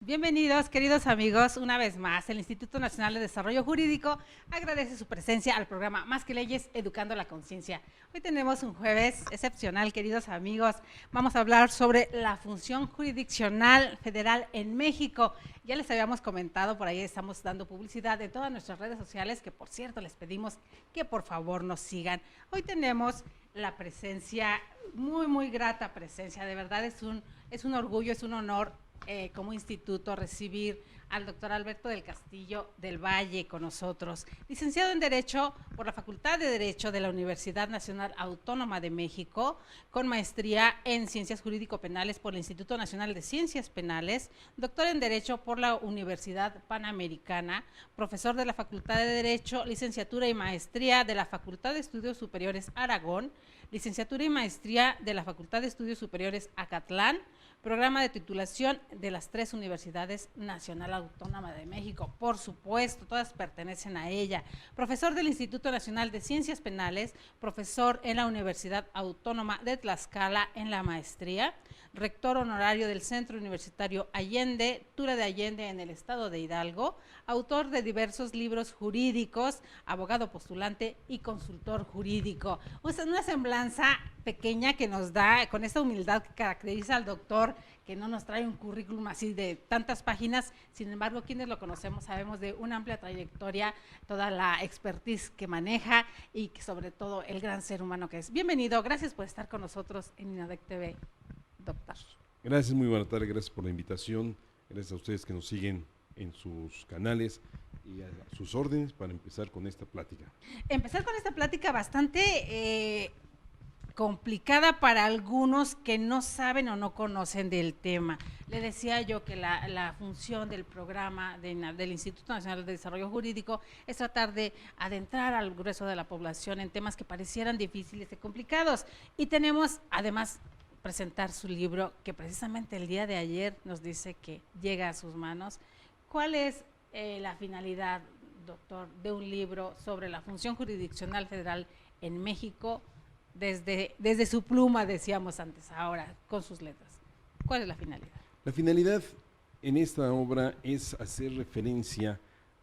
Bienvenidos, queridos amigos, una vez más. El Instituto Nacional de Desarrollo Jurídico agradece su presencia al programa Más que Leyes, Educando la Conciencia. Hoy tenemos un jueves excepcional, queridos amigos. Vamos a hablar sobre la función jurisdiccional federal en México. Ya les habíamos comentado, por ahí estamos dando publicidad en todas nuestras redes sociales, que por cierto les pedimos que por favor nos sigan. Hoy tenemos la presencia, muy grata presencia, de verdad es un orgullo, es un honor como instituto recibir al doctor Alberto del Castillo del Valle con nosotros, licenciado en Derecho por la Facultad de Derecho de la Universidad Nacional Autónoma de México, con maestría en Ciencias Jurídico-Penales por el Instituto Nacional de Ciencias Penales, doctor en Derecho por la Universidad Panamericana, profesor de la Facultad de Derecho, licenciatura y maestría de la Facultad de Estudios Superiores Aragón, licenciatura y maestría de la Facultad de Estudios Superiores Acatlán, programa de titulación de las 3 Universidades Nacional Autónoma de México, por supuesto, todas pertenecen a ella. Profesor del Instituto Nacional de Ciencias Penales, profesor en la Universidad Autónoma de Tlaxcala en la maestría, rector honorario del Centro Universitario Allende, Tura de Allende en el estado de Hidalgo, autor de diversos libros jurídicos, abogado postulante y consultor jurídico. Una semblanza pequeña que nos da, con esta humildad que caracteriza al doctor, que no nos trae un currículum así de tantas páginas, sin embargo, quienes lo conocemos sabemos de una amplia trayectoria, toda la expertise que maneja y que sobre todo el gran ser humano que es. Bienvenido, gracias por estar con nosotros en INADEC TV, doctor. Gracias, muy buena tarde, gracias por la invitación, gracias a ustedes que nos siguen en sus canales y a sus órdenes para empezar con esta plática. Empezar con esta plática bastante complicada para algunos que no saben o no conocen del tema. Le decía yo que la función del programa del Instituto Nacional de Desarrollo Jurídico es tratar de adentrar al grueso de la población en temas que parecieran difíciles y complicados. Y tenemos además presentar su libro, que precisamente el día de ayer nos dice que llega a sus manos. ¿Cuál es la finalidad, doctor, de un libro sobre la función jurisdiccional federal en México desde su pluma, decíamos antes, ahora con sus letras? ¿Cuál es la finalidad? La finalidad en esta obra es hacer referencia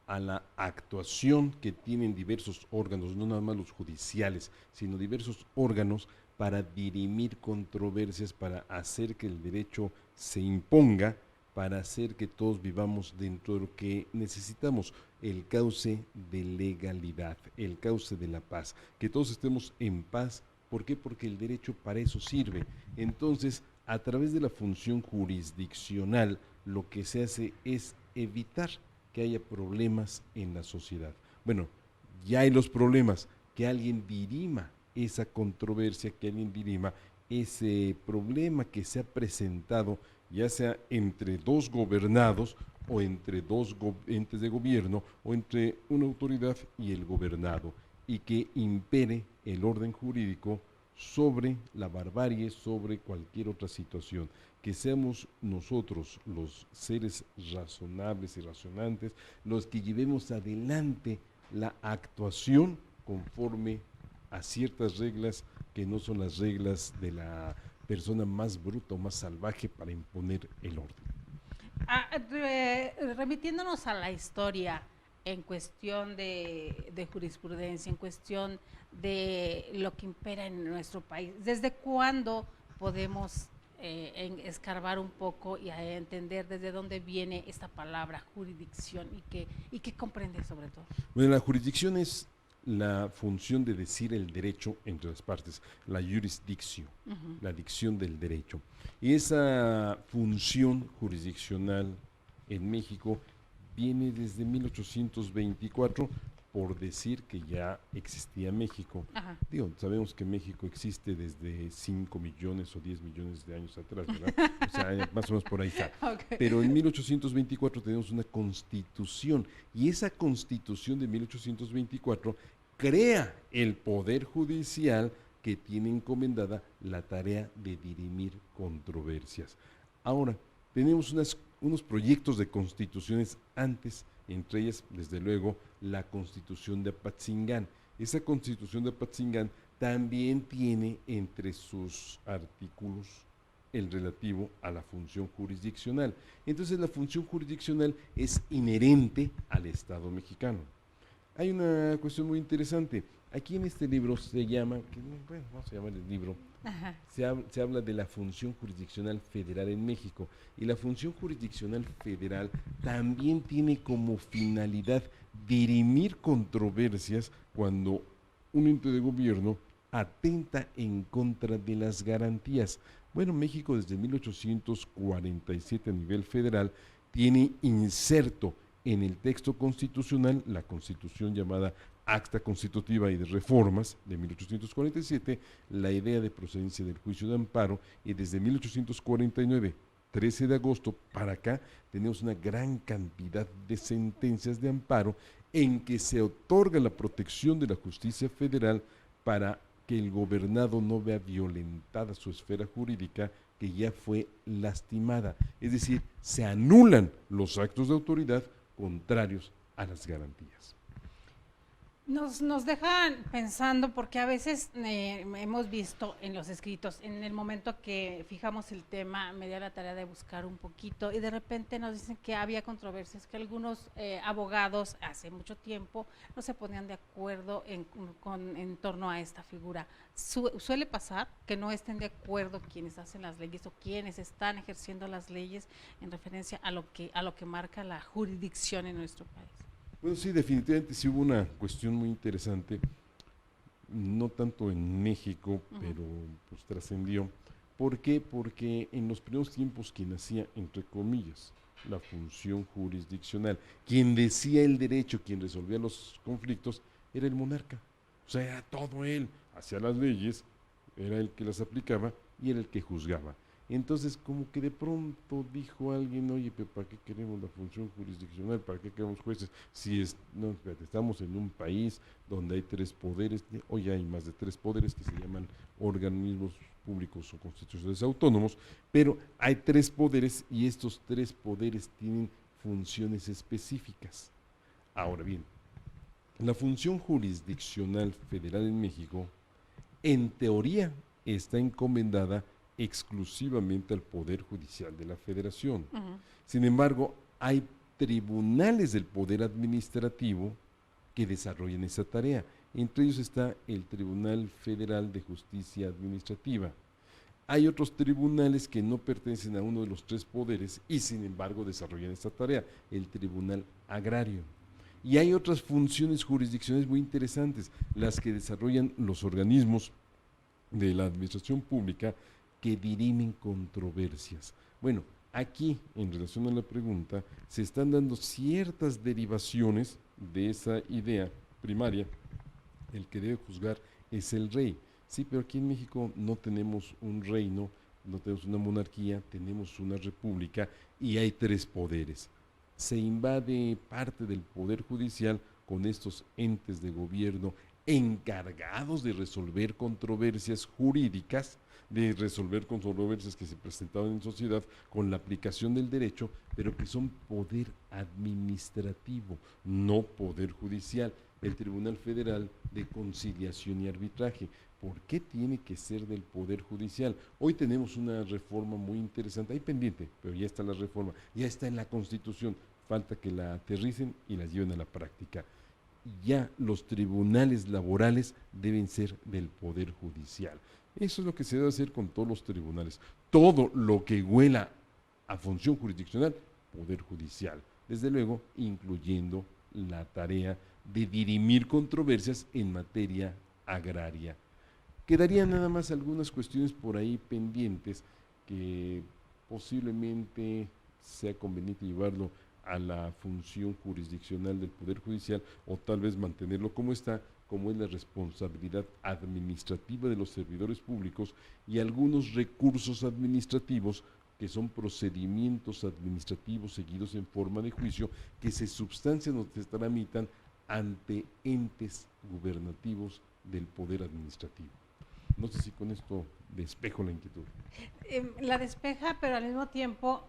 a la actuación que tienen diversos órganos, no nada más los judiciales, sino diversos órganos para dirimir controversias, para hacer que el derecho se imponga, para hacer que todos vivamos dentro de lo que necesitamos, el cauce de legalidad, el cauce de la paz, que todos estemos en paz. ¿Por qué? Porque el derecho para eso sirve. Entonces, a través de la función jurisdiccional, lo que se hace es evitar que haya problemas en la sociedad. Bueno, ya hay los problemas, que alguien dirima esa controversia, que alguien dirima ese problema que se ha presentado, ya sea entre dos gobernados o entre dos entes de gobierno o entre una autoridad y el gobernado, y que impere el orden jurídico sobre la barbarie, sobre cualquier otra situación, que seamos nosotros los seres razonables y razonantes los que llevemos adelante la actuación conforme a ciertas reglas que no son las reglas de la persona más bruta o más salvaje para imponer el orden. Remitiéndonos a la historia en cuestión de jurisprudencia, en cuestión de lo que impera en nuestro país, ¿desde cuándo podemos escarbar un poco y entender desde dónde viene esta palabra jurisdicción y qué comprende sobre todo? Bueno, la jurisdicción es la función de decir el derecho entre las partes, la jurisdicción, la dicción del derecho. Y esa función jurisdiccional en México viene desde 1824, por decir que ya existía México. Ajá. Digo, sabemos que México existe desde 5 millones o 10 millones de años atrás, ¿verdad? O sea, más o menos por ahí está. Okay. Pero en 1824 tenemos una constitución, y esa constitución de 1824 crea el poder judicial que tiene encomendada la tarea de dirimir controversias. Ahora, tenemos unos proyectos de constituciones antes, entre ellas, desde luego, la Constitución de Apatzingán. Esa Constitución de Apatzingán también tiene entre sus artículos el relativo a la función jurisdiccional. Entonces la función jurisdiccional es inherente al Estado mexicano. Hay una cuestión muy interesante. Aquí en este libro se llama, bueno, vamos a llamar el libro, se habla de la función jurisdiccional federal en México. Y la función jurisdiccional federal también tiene como finalidad dirimir controversias cuando un ente de gobierno atenta en contra de las garantías. Bueno, México desde 1847 a nivel federal tiene inserto en el texto constitucional, la constitución llamada Acta Constitutiva y de Reformas de 1847, la idea de procedencia del juicio de amparo, y desde 1849, 13 de agosto para acá, tenemos una gran cantidad de sentencias de amparo en que se otorga la protección de la justicia federal para que el gobernado no vea violentada su esfera jurídica que ya fue lastimada. Es decir, se anulan los actos de autoridad contrarios a las garantías. Nos dejan pensando porque a veces hemos visto en los escritos, en el momento que fijamos el tema, me dio la tarea de buscar un poquito y de repente nos dicen que había controversias, que algunos abogados hace mucho tiempo no se ponían de acuerdo en torno a esta figura. Suele pasar que no estén de acuerdo quienes hacen las leyes o quienes están ejerciendo las leyes en referencia a lo que marca la jurisdicción en nuestro país. Bueno, sí, definitivamente sí hubo una cuestión muy interesante, no tanto en México, pero pues trascendió. ¿Por qué? Porque en los primeros tiempos quien hacía, entre comillas, la función jurisdiccional, quien decía el derecho, quien resolvía los conflictos, era el monarca. O sea, era todo él, hacía las leyes, era el que las aplicaba y era el que juzgaba. Entonces, como que de pronto dijo alguien, oye, pero ¿para qué queremos la función jurisdiccional? ¿Para qué queremos jueces? Si no, espérate, estamos en un país donde hay 3 poderes, hoy hay más de 3 poderes que se llaman organismos públicos o constitucionales autónomos, pero hay 3 poderes y estos 3 poderes tienen funciones específicas. Ahora bien, la función jurisdiccional federal en México, en teoría, está encomendada exclusivamente al Poder Judicial de la Federación. Sin embargo, hay tribunales del Poder Administrativo que desarrollan esa tarea. Entre ellos está el Tribunal Federal de Justicia Administrativa. Hay otros tribunales que no pertenecen a uno de los 3 poderes y sin embargo desarrollan esta tarea, el Tribunal Agrario. Y hay otras funciones jurisdiccionales muy interesantes, las que desarrollan los organismos de la administración pública que dirimen controversias. Bueno, aquí, en relación a la pregunta, se están dando ciertas derivaciones de esa idea primaria. El que debe juzgar es el rey. Sí, pero aquí en México no tenemos un reino, no tenemos una monarquía, tenemos una república y hay 3 poderes. Se invade parte del poder judicial con estos entes de gobierno encargados de resolver controversias jurídicas, de resolver controversias que se presentaban en sociedad con la aplicación del derecho, pero que son poder administrativo, no poder judicial. El Tribunal Federal de Conciliación y Arbitraje. ¿Por qué tiene que ser del Poder Judicial? Hoy tenemos una reforma muy interesante, ahí pendiente, pero ya está la reforma, ya está en la Constitución, falta que la aterricen y la lleven a la práctica. Ya los tribunales laborales deben ser del Poder Judicial. Eso es lo que se debe hacer con todos los tribunales. Todo lo que huela a función jurisdiccional, Poder Judicial. Desde luego, incluyendo la tarea de dirimir controversias en materia agraria. Quedarían nada más algunas cuestiones por ahí pendientes que posiblemente sea conveniente llevarlo a la función jurisdiccional del Poder Judicial o tal vez mantenerlo como está, como es la responsabilidad administrativa de los servidores públicos y algunos recursos administrativos que son procedimientos administrativos seguidos en forma de juicio que se substancian o se tramitan ante entes gubernativos del poder administrativo. No sé si con esto despejo la inquietud. La despeja, pero al mismo tiempo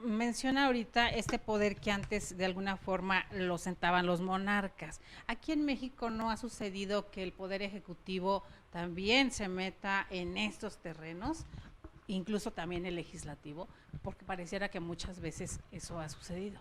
menciona ahorita este poder que antes de alguna forma lo sentaban los monarcas. Aquí en México no ha sucedido que el poder ejecutivo también se meta en estos terrenos incluso también el legislativo, porque pareciera que muchas veces eso ha sucedido.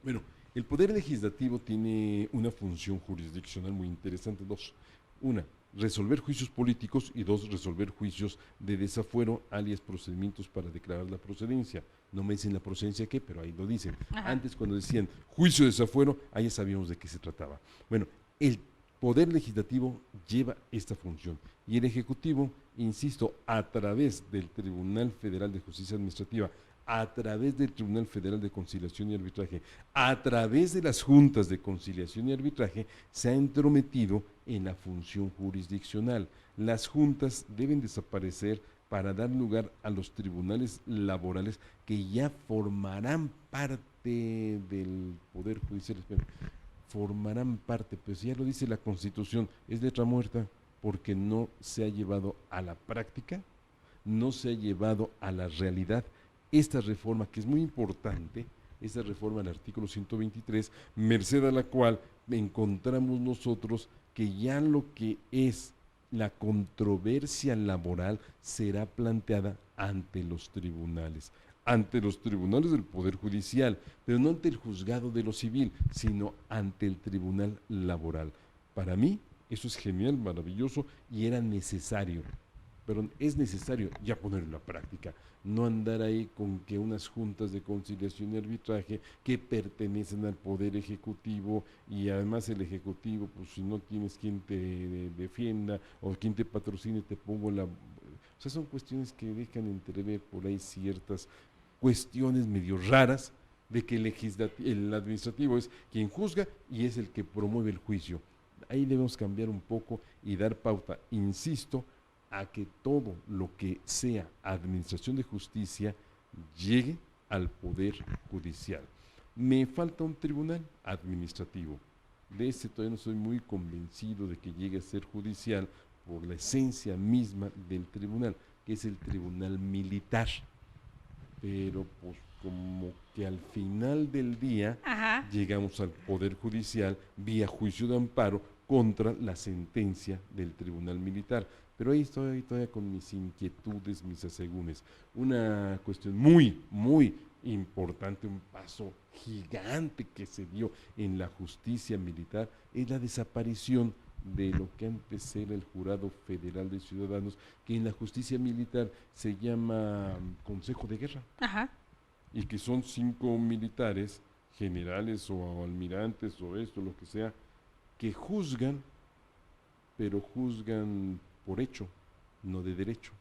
Bueno, el Poder Legislativo tiene una función jurisdiccional muy interesante, dos. Una, resolver juicios políticos y dos, resolver juicios de desafuero, alias procedimientos para declarar la procedencia. No me dicen la procedencia qué, pero ahí lo dicen. Ajá. Antes cuando decían juicio de desafuero, ahí ya sabíamos de qué se trataba. Bueno, el Poder Legislativo lleva esta función y el Ejecutivo, insisto, a través del Tribunal Federal de Justicia Administrativa, a través del Tribunal Federal de Conciliación y Arbitraje, a través de las juntas de conciliación y arbitraje, se ha entrometido en la función jurisdiccional. Las juntas deben desaparecer para dar lugar a los tribunales laborales que ya formarán parte del Poder Judicial. Formarán parte, pues ya lo dice la Constitución, es letra muerta porque no se ha llevado a la práctica, no se ha llevado a la realidad esta reforma que es muy importante, esta reforma del artículo 123, merced a la cual encontramos nosotros que ya lo que es la controversia laboral será planteada ante los tribunales del Poder Judicial, pero no ante el juzgado de lo civil, sino ante el tribunal laboral. Para mí, eso es genial, maravilloso y era necesario. Pero es necesario ya ponerlo en la práctica, no andar ahí con que unas juntas de conciliación y arbitraje que pertenecen al Poder Ejecutivo y además el Ejecutivo, pues si no tienes quien te defienda o quien te patrocine, te pongo la... O sea, son cuestiones que dejan entrever por ahí ciertas cuestiones medio raras de que el administrativo es quien juzga y es el que promueve el juicio. Ahí debemos cambiar un poco y dar pauta, insisto, a que todo lo que sea administración de justicia llegue al Poder Judicial. Me falta un tribunal administrativo. De este todavía no estoy muy convencido de que llegue a ser judicial por la esencia misma del tribunal, que es el tribunal militar. Pero pues como que al final del día llegamos al Poder Judicial vía juicio de amparo contra la sentencia del tribunal militar. Pero ahí estoy todavía con mis inquietudes, mis asegúnes. Una cuestión muy, muy importante, un paso gigante que se dio en la justicia militar es la desaparición de lo que antes era el Jurado Federal de Ciudadanos, que en la justicia militar se llama Consejo de Guerra. Ajá. Y que son 5 militares, generales o almirantes o esto, lo que sea, que juzgan, pero juzgan por hecho, no de derecho.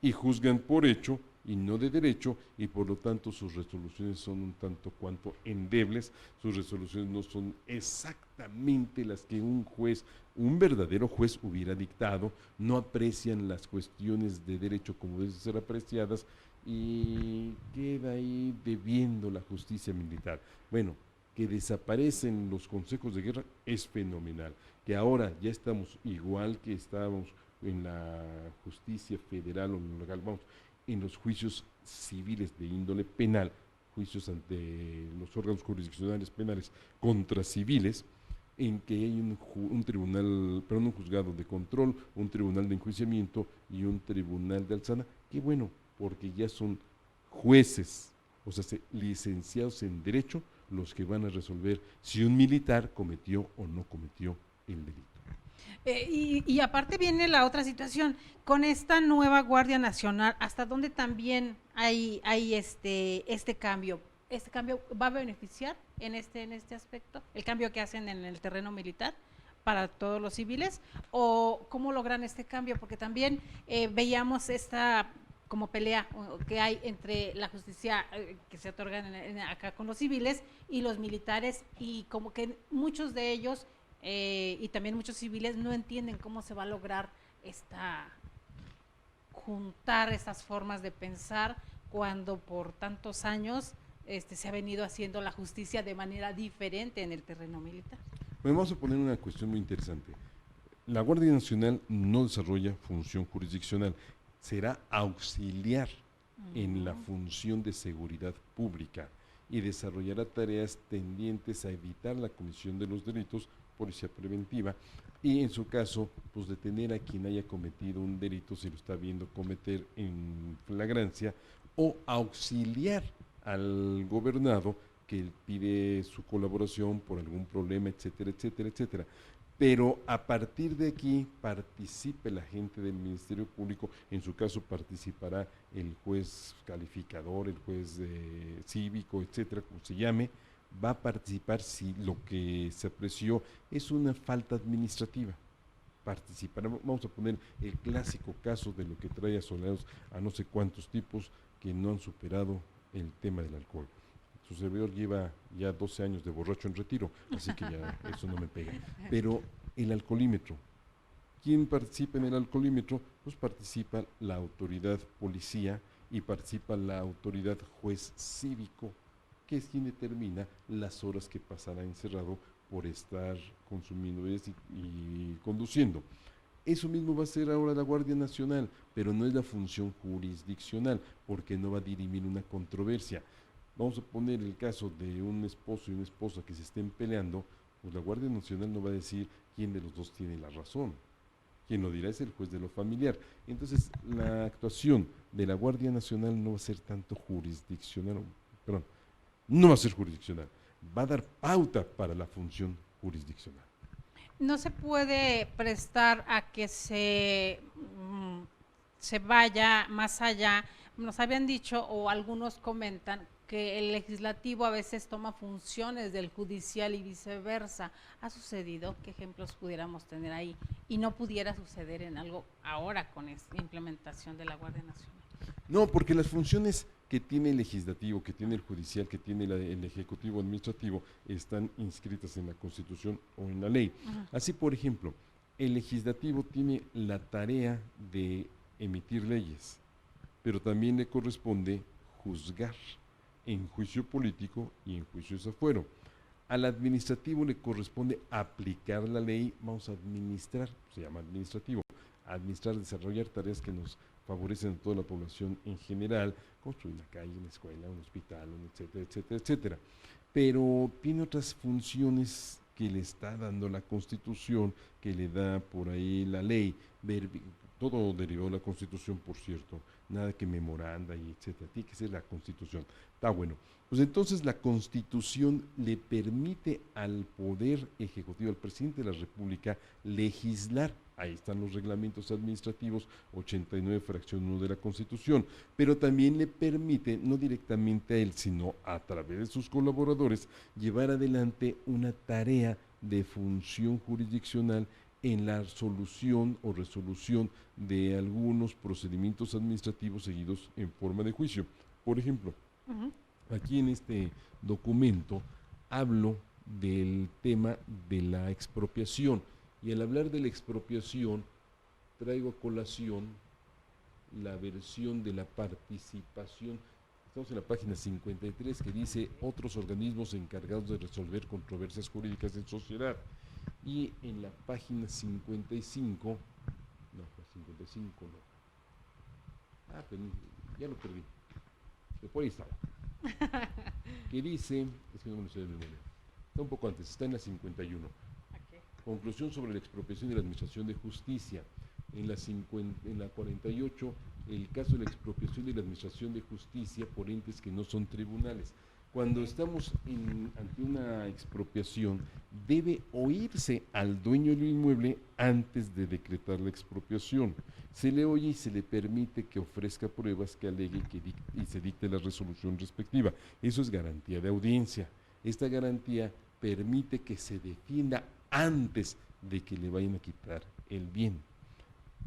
Y juzgan por hecho y no de derecho, y por lo tanto sus resoluciones son un tanto cuanto endebles, sus resoluciones no son exactamente las que un juez, un verdadero juez hubiera dictado, no aprecian las cuestiones de derecho como deben ser apreciadas, y queda ahí debiendo la justicia militar. Bueno, que desaparecen los consejos de guerra es fenomenal, que ahora ya estamos igual que estábamos en la justicia federal o local, vamos, en los juicios civiles de índole penal, juicios ante los órganos jurisdiccionales penales contra civiles, en que hay un tribunal, perdón, un juzgado de control, un tribunal de enjuiciamiento y un tribunal de alzada. Qué bueno, porque ya son jueces, o sea, licenciados en derecho, los que van a resolver si un militar cometió o no cometió el delito. Y aparte viene la otra situación, con esta nueva Guardia Nacional, ¿hasta dónde también hay este cambio? ¿Este cambio va a beneficiar en este aspecto? ¿El cambio que hacen en el terreno militar para todos los civiles? ¿O cómo logran este cambio? Porque también veíamos esta como pelea que hay entre la justicia que se otorga acá con los civiles y los militares, y como que muchos de ellos y también muchos civiles no entienden cómo se va a lograr juntar estas formas de pensar cuando por tantos años se ha venido haciendo la justicia de manera diferente en el terreno militar. Bueno, vamos a poner una cuestión muy interesante. La Guardia Nacional no desarrolla función jurisdiccional, será auxiliar en la función de seguridad pública y desarrollará tareas tendientes a evitar la comisión de los delitos policía preventiva, y en su caso, pues detener a quien haya cometido un delito si lo está viendo cometer en flagrancia, o auxiliar al gobernado que pide su colaboración por algún problema, etcétera, etcétera, etcétera. Pero a partir de aquí participe la gente del Ministerio Público, en su caso participará el juez calificador, el juez cívico, etcétera, como se llame, va a participar si lo que se apreció es una falta administrativa. Participará, vamos a poner el clásico caso de lo que trae asolados a no sé cuántos tipos que no han superado el tema del alcohol. Su servidor lleva ya 12 años de borracho en retiro, así que ya eso no me pega. Pero el alcoholímetro, ¿quién participa en el alcoholímetro? Pues participa la autoridad policía y participa la autoridad juez cívico, que es quien determina las horas que pasará encerrado por estar consumiendo y conduciendo. Eso mismo va a ser ahora la Guardia Nacional, pero no es la función jurisdiccional, porque no va a dirimir una controversia. Vamos a poner el caso de un esposo y una esposa que se estén peleando, pues la Guardia Nacional no va a decir quién de los dos tiene la razón. Quien lo dirá es el juez de lo familiar. Entonces, la actuación de la Guardia Nacional no va a ser tanto jurisdiccional, perdón, no va a ser jurisdiccional, va a dar pauta para la función jurisdiccional. No se puede prestar a que se vaya más allá. Nos habían dicho, o algunos comentan, que el legislativo a veces toma funciones del judicial y viceversa. ¿Ha sucedido? ¿Qué ejemplos pudiéramos tener ahí? Y no pudiera suceder en algo ahora con esta implementación de la Guardia Nacional. No, porque las funciones que tiene el legislativo, que tiene el judicial, que tiene el ejecutivo administrativo, están inscritas en la Constitución o en la ley. Así, por ejemplo, el legislativo tiene la tarea de emitir leyes, pero también le corresponde juzgar en juicio político y en juicio desafuero. Al administrativo le corresponde aplicar la ley, vamos a administrar, se llama administrativo, administrar, desarrollar tareas que nos favorecen a toda la población en general, construir una calle, una escuela, un hospital, etcétera, etcétera, etcétera. Pero tiene otras funciones que le está dando la Constitución, que le da por ahí la ley, todo derivado de la Constitución, por cierto, nada que memoranda y etcétera, tiene que ser la Constitución. Está bueno. Pues entonces la Constitución le permite al Poder Ejecutivo, al Presidente de la República, legislar. Ahí están los reglamentos administrativos, 89 fracción 1 de la Constitución, pero también le permite, no directamente a él, sino a través de sus colaboradores, llevar adelante una tarea de función jurisdiccional en la solución o resolución de algunos procedimientos administrativos seguidos en forma de juicio. Por ejemplo, aquí en este documento hablo del tema de la expropiación, y al hablar de la expropiación traigo a colación la versión de la participación. Estamos en la página 53, que dice otros organismos encargados de resolver controversias jurídicas en sociedad, y en la página 55, no, 55 no, pero ya lo perdí, pero por ahí estaba, que dice, es que no me lo sé de memoria, está un poco antes, está en la 51. Conclusión sobre la expropiación y la administración de justicia. En la 48, el caso de la expropiación y la administración de justicia por entes que no son tribunales. Cuando estamos ante una expropiación, debe oírse al dueño del inmueble antes de decretar la expropiación. Se le oye y se le permite que ofrezca pruebas, que alegue y se dicte la resolución respectiva. Eso es garantía de audiencia. Esta garantía permite que se defienda antes de que le vayan a quitar el bien.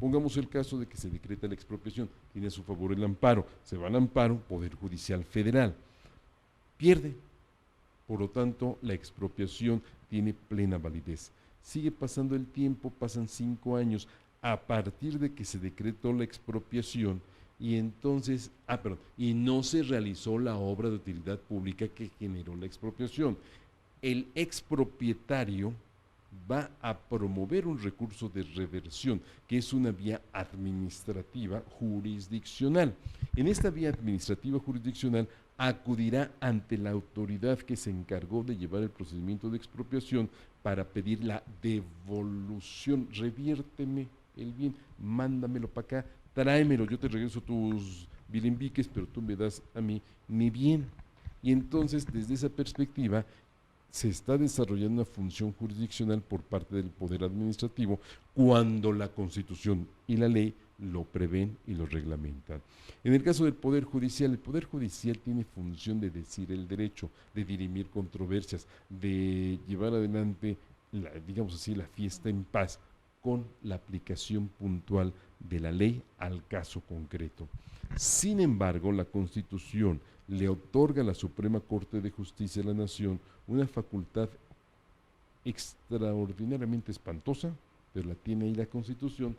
Pongamos el caso de que se decreta la expropiación, tiene a su favor el amparo, se va al amparo, Poder Judicial Federal, pierde, por lo tanto la expropiación tiene plena validez. Sigue pasando el tiempo, pasan 5 años, a partir de que se decretó la expropiación, y entonces, y no se realizó la obra de utilidad pública que generó la expropiación. El expropietario va a promover un recurso de reversión, que es una vía administrativa jurisdiccional. En esta vía administrativa jurisdiccional acudirá ante la autoridad que se encargó de llevar el procedimiento de expropiación para pedir la devolución. Reviérteme el bien, mándamelo para acá, tráemelo, yo te regreso tus bilimbiques, pero tú me das a mí mi bien. Y entonces, desde esa perspectiva, se está desarrollando una función jurisdiccional por parte del Poder Administrativo cuando la Constitución y la ley lo prevén y lo reglamentan. En el caso del Poder Judicial, el Poder Judicial tiene función de decir el derecho, de dirimir controversias, de llevar adelante, digamos así, la fiesta en paz con la aplicación puntual de la ley al caso concreto. Sin embargo, la Constitución le otorga a la Suprema Corte de Justicia de la Nación una facultad extraordinariamente espantosa, pero la tiene ahí la Constitución,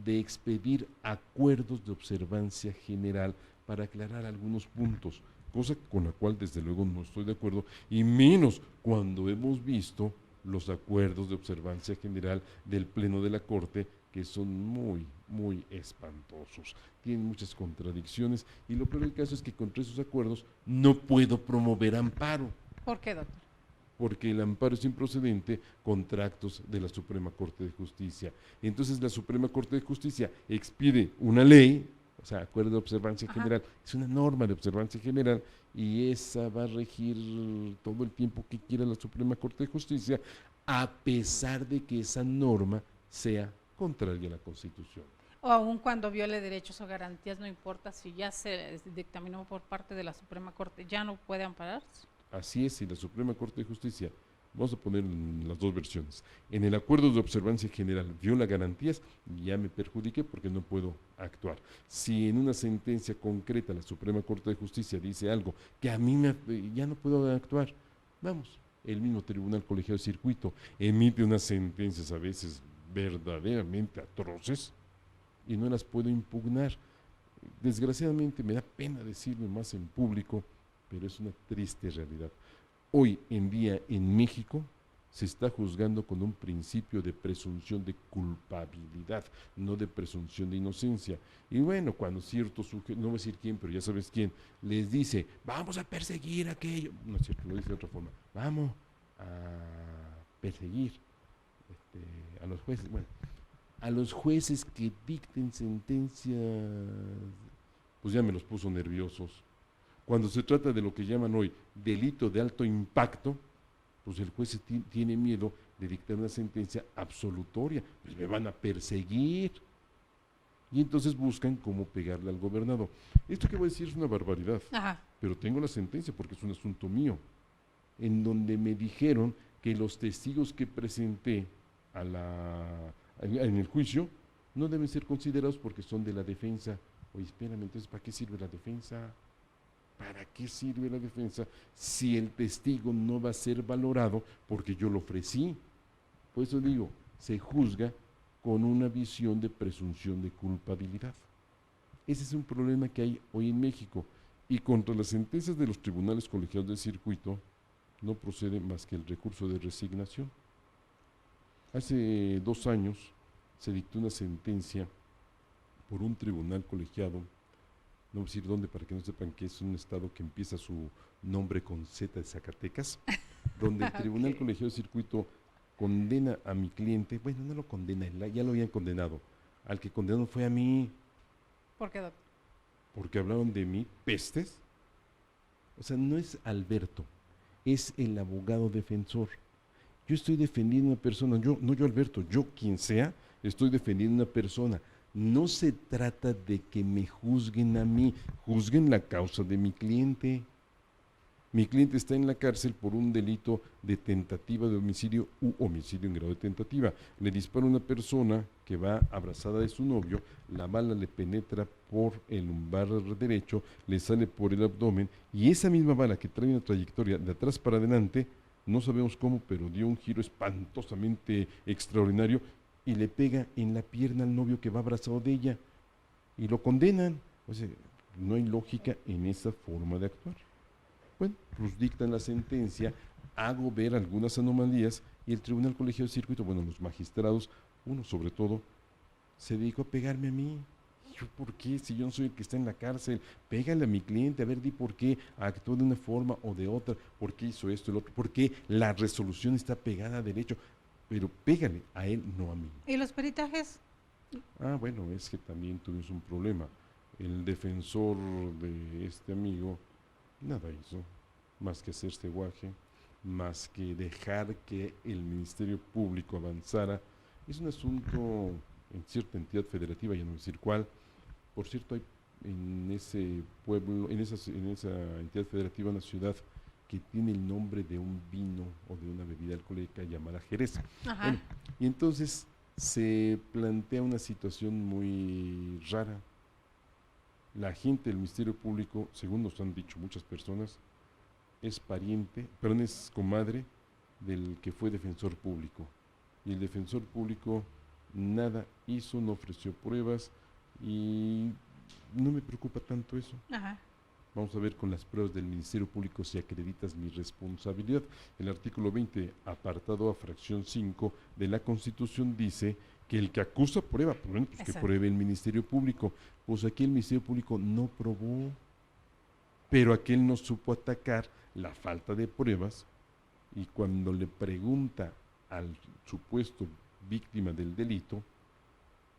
de expedir acuerdos de observancia general para aclarar algunos puntos, cosa con la cual desde luego no estoy de acuerdo, y menos cuando hemos visto los acuerdos de observancia general del Pleno de la Corte, que son muy espantosos, tienen muchas contradicciones, y lo peor del caso es que contra esos acuerdos no puedo promover amparo. ¿Por qué, doctor? Porque el amparo es improcedente contra actos de la Suprema Corte de Justicia. Entonces la Suprema Corte de Justicia expide una ley, o sea, acuerdo de observancia general, es una norma de observancia general, y esa va a regir todo el tiempo que quiera la Suprema Corte de Justicia, a pesar de que esa norma sea contraria a la Constitución. O aun cuando viole derechos o garantías, no importa si ya se dictaminó por parte de la Suprema Corte, ¿ya no puede ampararse? Así es, y la Suprema Corte de Justicia, vamos a poner las dos versiones, en el acuerdo de observancia general viola garantías, ya me perjudiqué porque no puedo actuar. Si en una sentencia concreta la Suprema Corte de Justicia dice algo que a mí ya no puedo actuar, vamos, el mismo Tribunal Colegiado de Circuito emite unas sentencias a veces verdaderamente atroces y no las puedo impugnar. Desgraciadamente me da pena decirlo más en público, pero es una triste realidad. Hoy en día en México se está juzgando con un principio de presunción de culpabilidad, no de presunción de inocencia. Y bueno, cuando cierto sujeto, no voy a decir quién, pero ya sabes quién, les dice, vamos a perseguir aquello, no es cierto, lo dice de otra forma, vamos a perseguir a los jueces, bueno, a los jueces que dicten sentencias, pues ya me los puso nerviosos. Cuando se trata de lo que llaman hoy delito de alto impacto, pues el juez tiene miedo de dictar una sentencia absolutoria, pues me van a perseguir. Y entonces buscan cómo pegarle al gobernador. Esto que voy a decir es una barbaridad, pero tengo la sentencia porque es un asunto mío, en donde me dijeron que los testigos que presenté en el juicio no deben ser considerados porque son de la defensa. Oye, espérame, entonces ¿para qué sirve la defensa? ¿Para qué sirve la defensa si el testigo no va a ser valorado porque yo lo ofrecí? Por eso digo, se juzga con una visión de presunción de culpabilidad. Ese es un problema que hay hoy en México, y contra las sentencias de los tribunales colegiados de circuito no procede más que el recurso de resignación. Hace 2 años se dictó una sentencia por un tribunal colegiado, no voy a decir dónde para que no sepan que es un estado que empieza su nombre con Z de Zacatecas, donde el tribunal colegiado de circuito condena a mi cliente, bueno, no lo condena, ya lo habían condenado, al que condenaron fue a mí. ¿Por qué, doctor? Porque hablaron de mí pestes. O sea, no es Alberto, es el abogado defensor. Yo estoy defendiendo a una persona, no yo Alberto, yo quien sea, estoy defendiendo a una persona. No se trata de que me juzguen a mí, juzguen la causa de mi cliente. Mi cliente está en la cárcel por un delito de tentativa de homicidio u homicidio en grado de tentativa. Le dispara a una persona que va abrazada de su novio, la bala le penetra por el lumbar derecho, le sale por el abdomen, y esa misma bala que trae una trayectoria de atrás para adelante, no sabemos cómo, pero dio un giro espantosamente extraordinario y le pega en la pierna al novio que va abrazado de ella y lo condenan. O sea, no hay lógica en esa forma de actuar. Bueno, pues dictan la sentencia, hago ver algunas anomalías y el Tribunal Colegiado de Circuito, bueno, los magistrados, uno sobre todo, se dedicó a pegarme a mí. ¿yo por qué? Si yo no soy el que está en la cárcel, pégale a mi cliente, a ver, di por qué actuó de una forma o de otra, por qué hizo esto, el otro, por qué la resolución está pegada a derecho, pero pégale a él, no a mí. ¿Y los peritajes? Ah, bueno, es que también tuvimos un problema. El defensor de este amigo nada hizo, más que hacerse guaje, más que dejar que el Ministerio Público avanzara. Es un asunto en cierta entidad federativa, ya no voy a decir cuál. Por cierto, hay en ese pueblo, en esa entidad federativa, una ciudad que tiene el nombre de un vino o de una bebida alcohólica llamada Jerez. Ajá. Bueno, y entonces se plantea una situación muy rara. La gente del Ministerio Público, según nos han dicho muchas personas, es pariente, perdón, es comadre del que fue defensor público. Y el defensor público nada hizo, no ofreció pruebas y no me preocupa tanto eso. Ajá. Vamos a ver con las pruebas del Ministerio Público si acreditas mi responsabilidad. El artículo 20, apartado a fracción 5 de la Constitución dice que el que acusa prueba, bueno, pues que pruebe el Ministerio Público. Pues aquí el Ministerio Público no probó, pero aquel no supo atacar la falta de pruebas y cuando le pregunta al supuesto víctima del delito,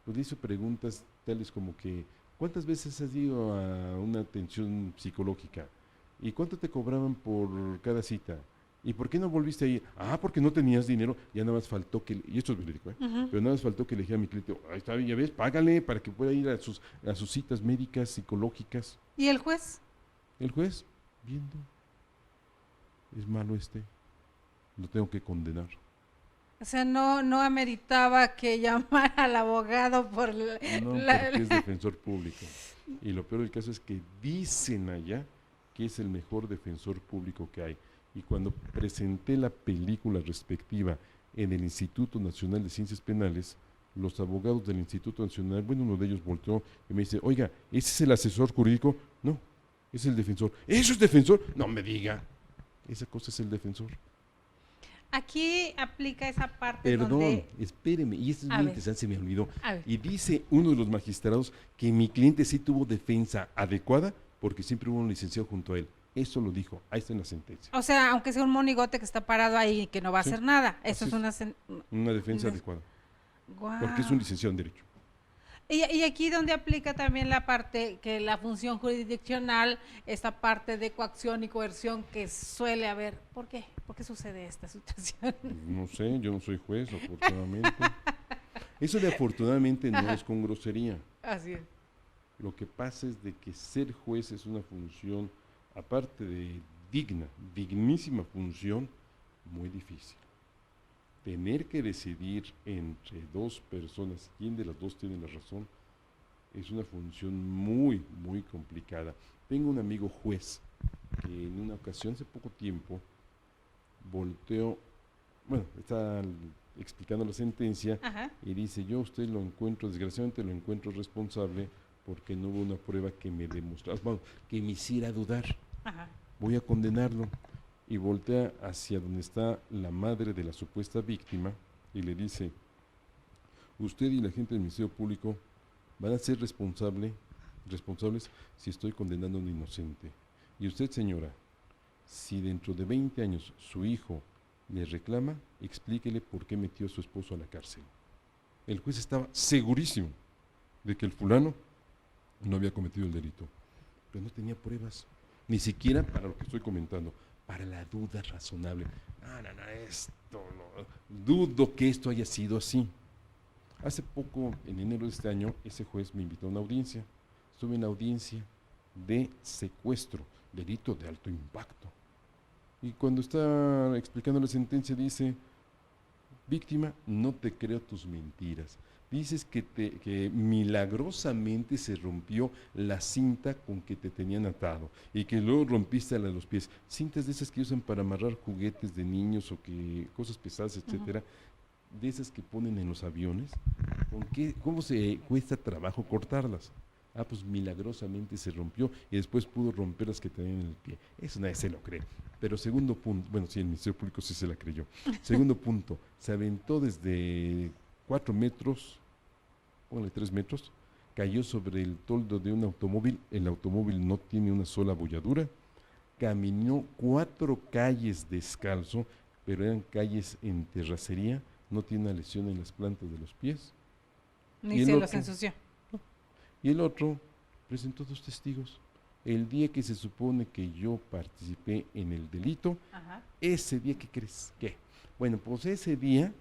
pues le hizo preguntas tales como que ¿cuántas veces has ido a una atención psicológica? ¿Y cuánto te cobraban por cada cita? ¿Y por qué no volviste a ir? Ah, porque no tenías dinero, ya nada más faltó que, y esto es verídico, pero nada más faltó que le dijera a mi cliente, ahí está, ya ves, págale para que pueda ir a sus citas médicas, psicológicas. ¿Y el juez? El juez, viendo, es malo lo tengo que condenar. O sea, no ameritaba que llamara al abogado por No, porque es defensor público. Y lo peor del caso es que dicen allá que es el mejor defensor público que hay. Y cuando presenté la película respectiva en el Instituto Nacional de Ciencias Penales, los abogados del Instituto Nacional, bueno, uno de ellos volteó y me dice, oiga, ¿ese es el asesor jurídico? No, es el defensor. ¿Eso es defensor? No me diga. Esa cosa es el defensor. Aquí aplica esa parte. Perdón, donde... espéreme, y esto es muy interesante, se me olvidó. A ver. Y dice uno de los magistrados que mi cliente sí tuvo defensa adecuada porque siempre hubo un licenciado junto a él. Eso lo dijo, ahí está en la sentencia. O sea, aunque sea un monigote que está parado ahí y que no va a hacer nada, eso es una defensa adecuada. Guau. Porque es un licenciado en Derecho. Y aquí donde aplica también la parte que la función jurisdiccional, esta parte de coacción y coerción que suele haber. ¿Por qué? ¿Por qué sucede esta situación? No sé, yo no soy juez, afortunadamente. Eso de afortunadamente no es con grosería. Así es. Lo que pasa es de que ser juez es una función, aparte de dignísima función, muy difícil. Tener que decidir entre dos personas, quién de las dos tiene la razón, es una función muy, muy complicada. Tengo un amigo juez que en una ocasión, hace poco tiempo, volteó, bueno, está explicando la sentencia. Ajá. Y dice, yo a usted lo encuentro, desgraciadamente lo encuentro responsable porque no hubo una prueba que me demostrara, bueno, que me hiciera dudar. Ajá. Voy a condenarlo. Y voltea hacia donde está la madre de la supuesta víctima y le dice, usted y la gente del Ministerio Público van a ser responsables si estoy condenando a un inocente. Y usted, señora, si dentro de 20 años su hijo le reclama, explíquele por qué metió a su esposo a la cárcel. El juez estaba segurísimo de que el fulano no había cometido el delito, pero no tenía pruebas, ni siquiera para lo que estoy comentando. Para la duda razonable. Dudo que esto haya sido así. Hace poco, en enero de este año, ese juez me invitó a una audiencia. Estuve en la audiencia de secuestro, delito de alto impacto. Y cuando está explicando la sentencia dice, víctima, no te creo tus mentiras. Dices que milagrosamente se rompió la cinta con que te tenían atado y que luego rompiste la de los pies. Cintas de esas que usan para amarrar juguetes de niños o que cosas pesadas, etcétera, de esas que ponen en los aviones. ¿Cómo se cuesta trabajo cortarlas? Ah, pues milagrosamente se rompió y después pudo romper las que tenían en el pie. Eso nadie se lo cree. Pero segundo punto, bueno, sí, el Ministerio Público sí se la creyó. Segundo punto, se aventó desde 4 metros, ponle 3 metros, cayó sobre el toldo de un automóvil, el automóvil no tiene una sola bolladura, caminó 4 calles descalzo, pero eran calles en terracería, no tiene una lesión en las plantas de los pies. Ni se los ensució. Y el otro presentó 2 testigos. El día que se supone que yo participé en el delito, Ajá. ese día, ¿qué crees? ¿Qué? Bueno, pues ese día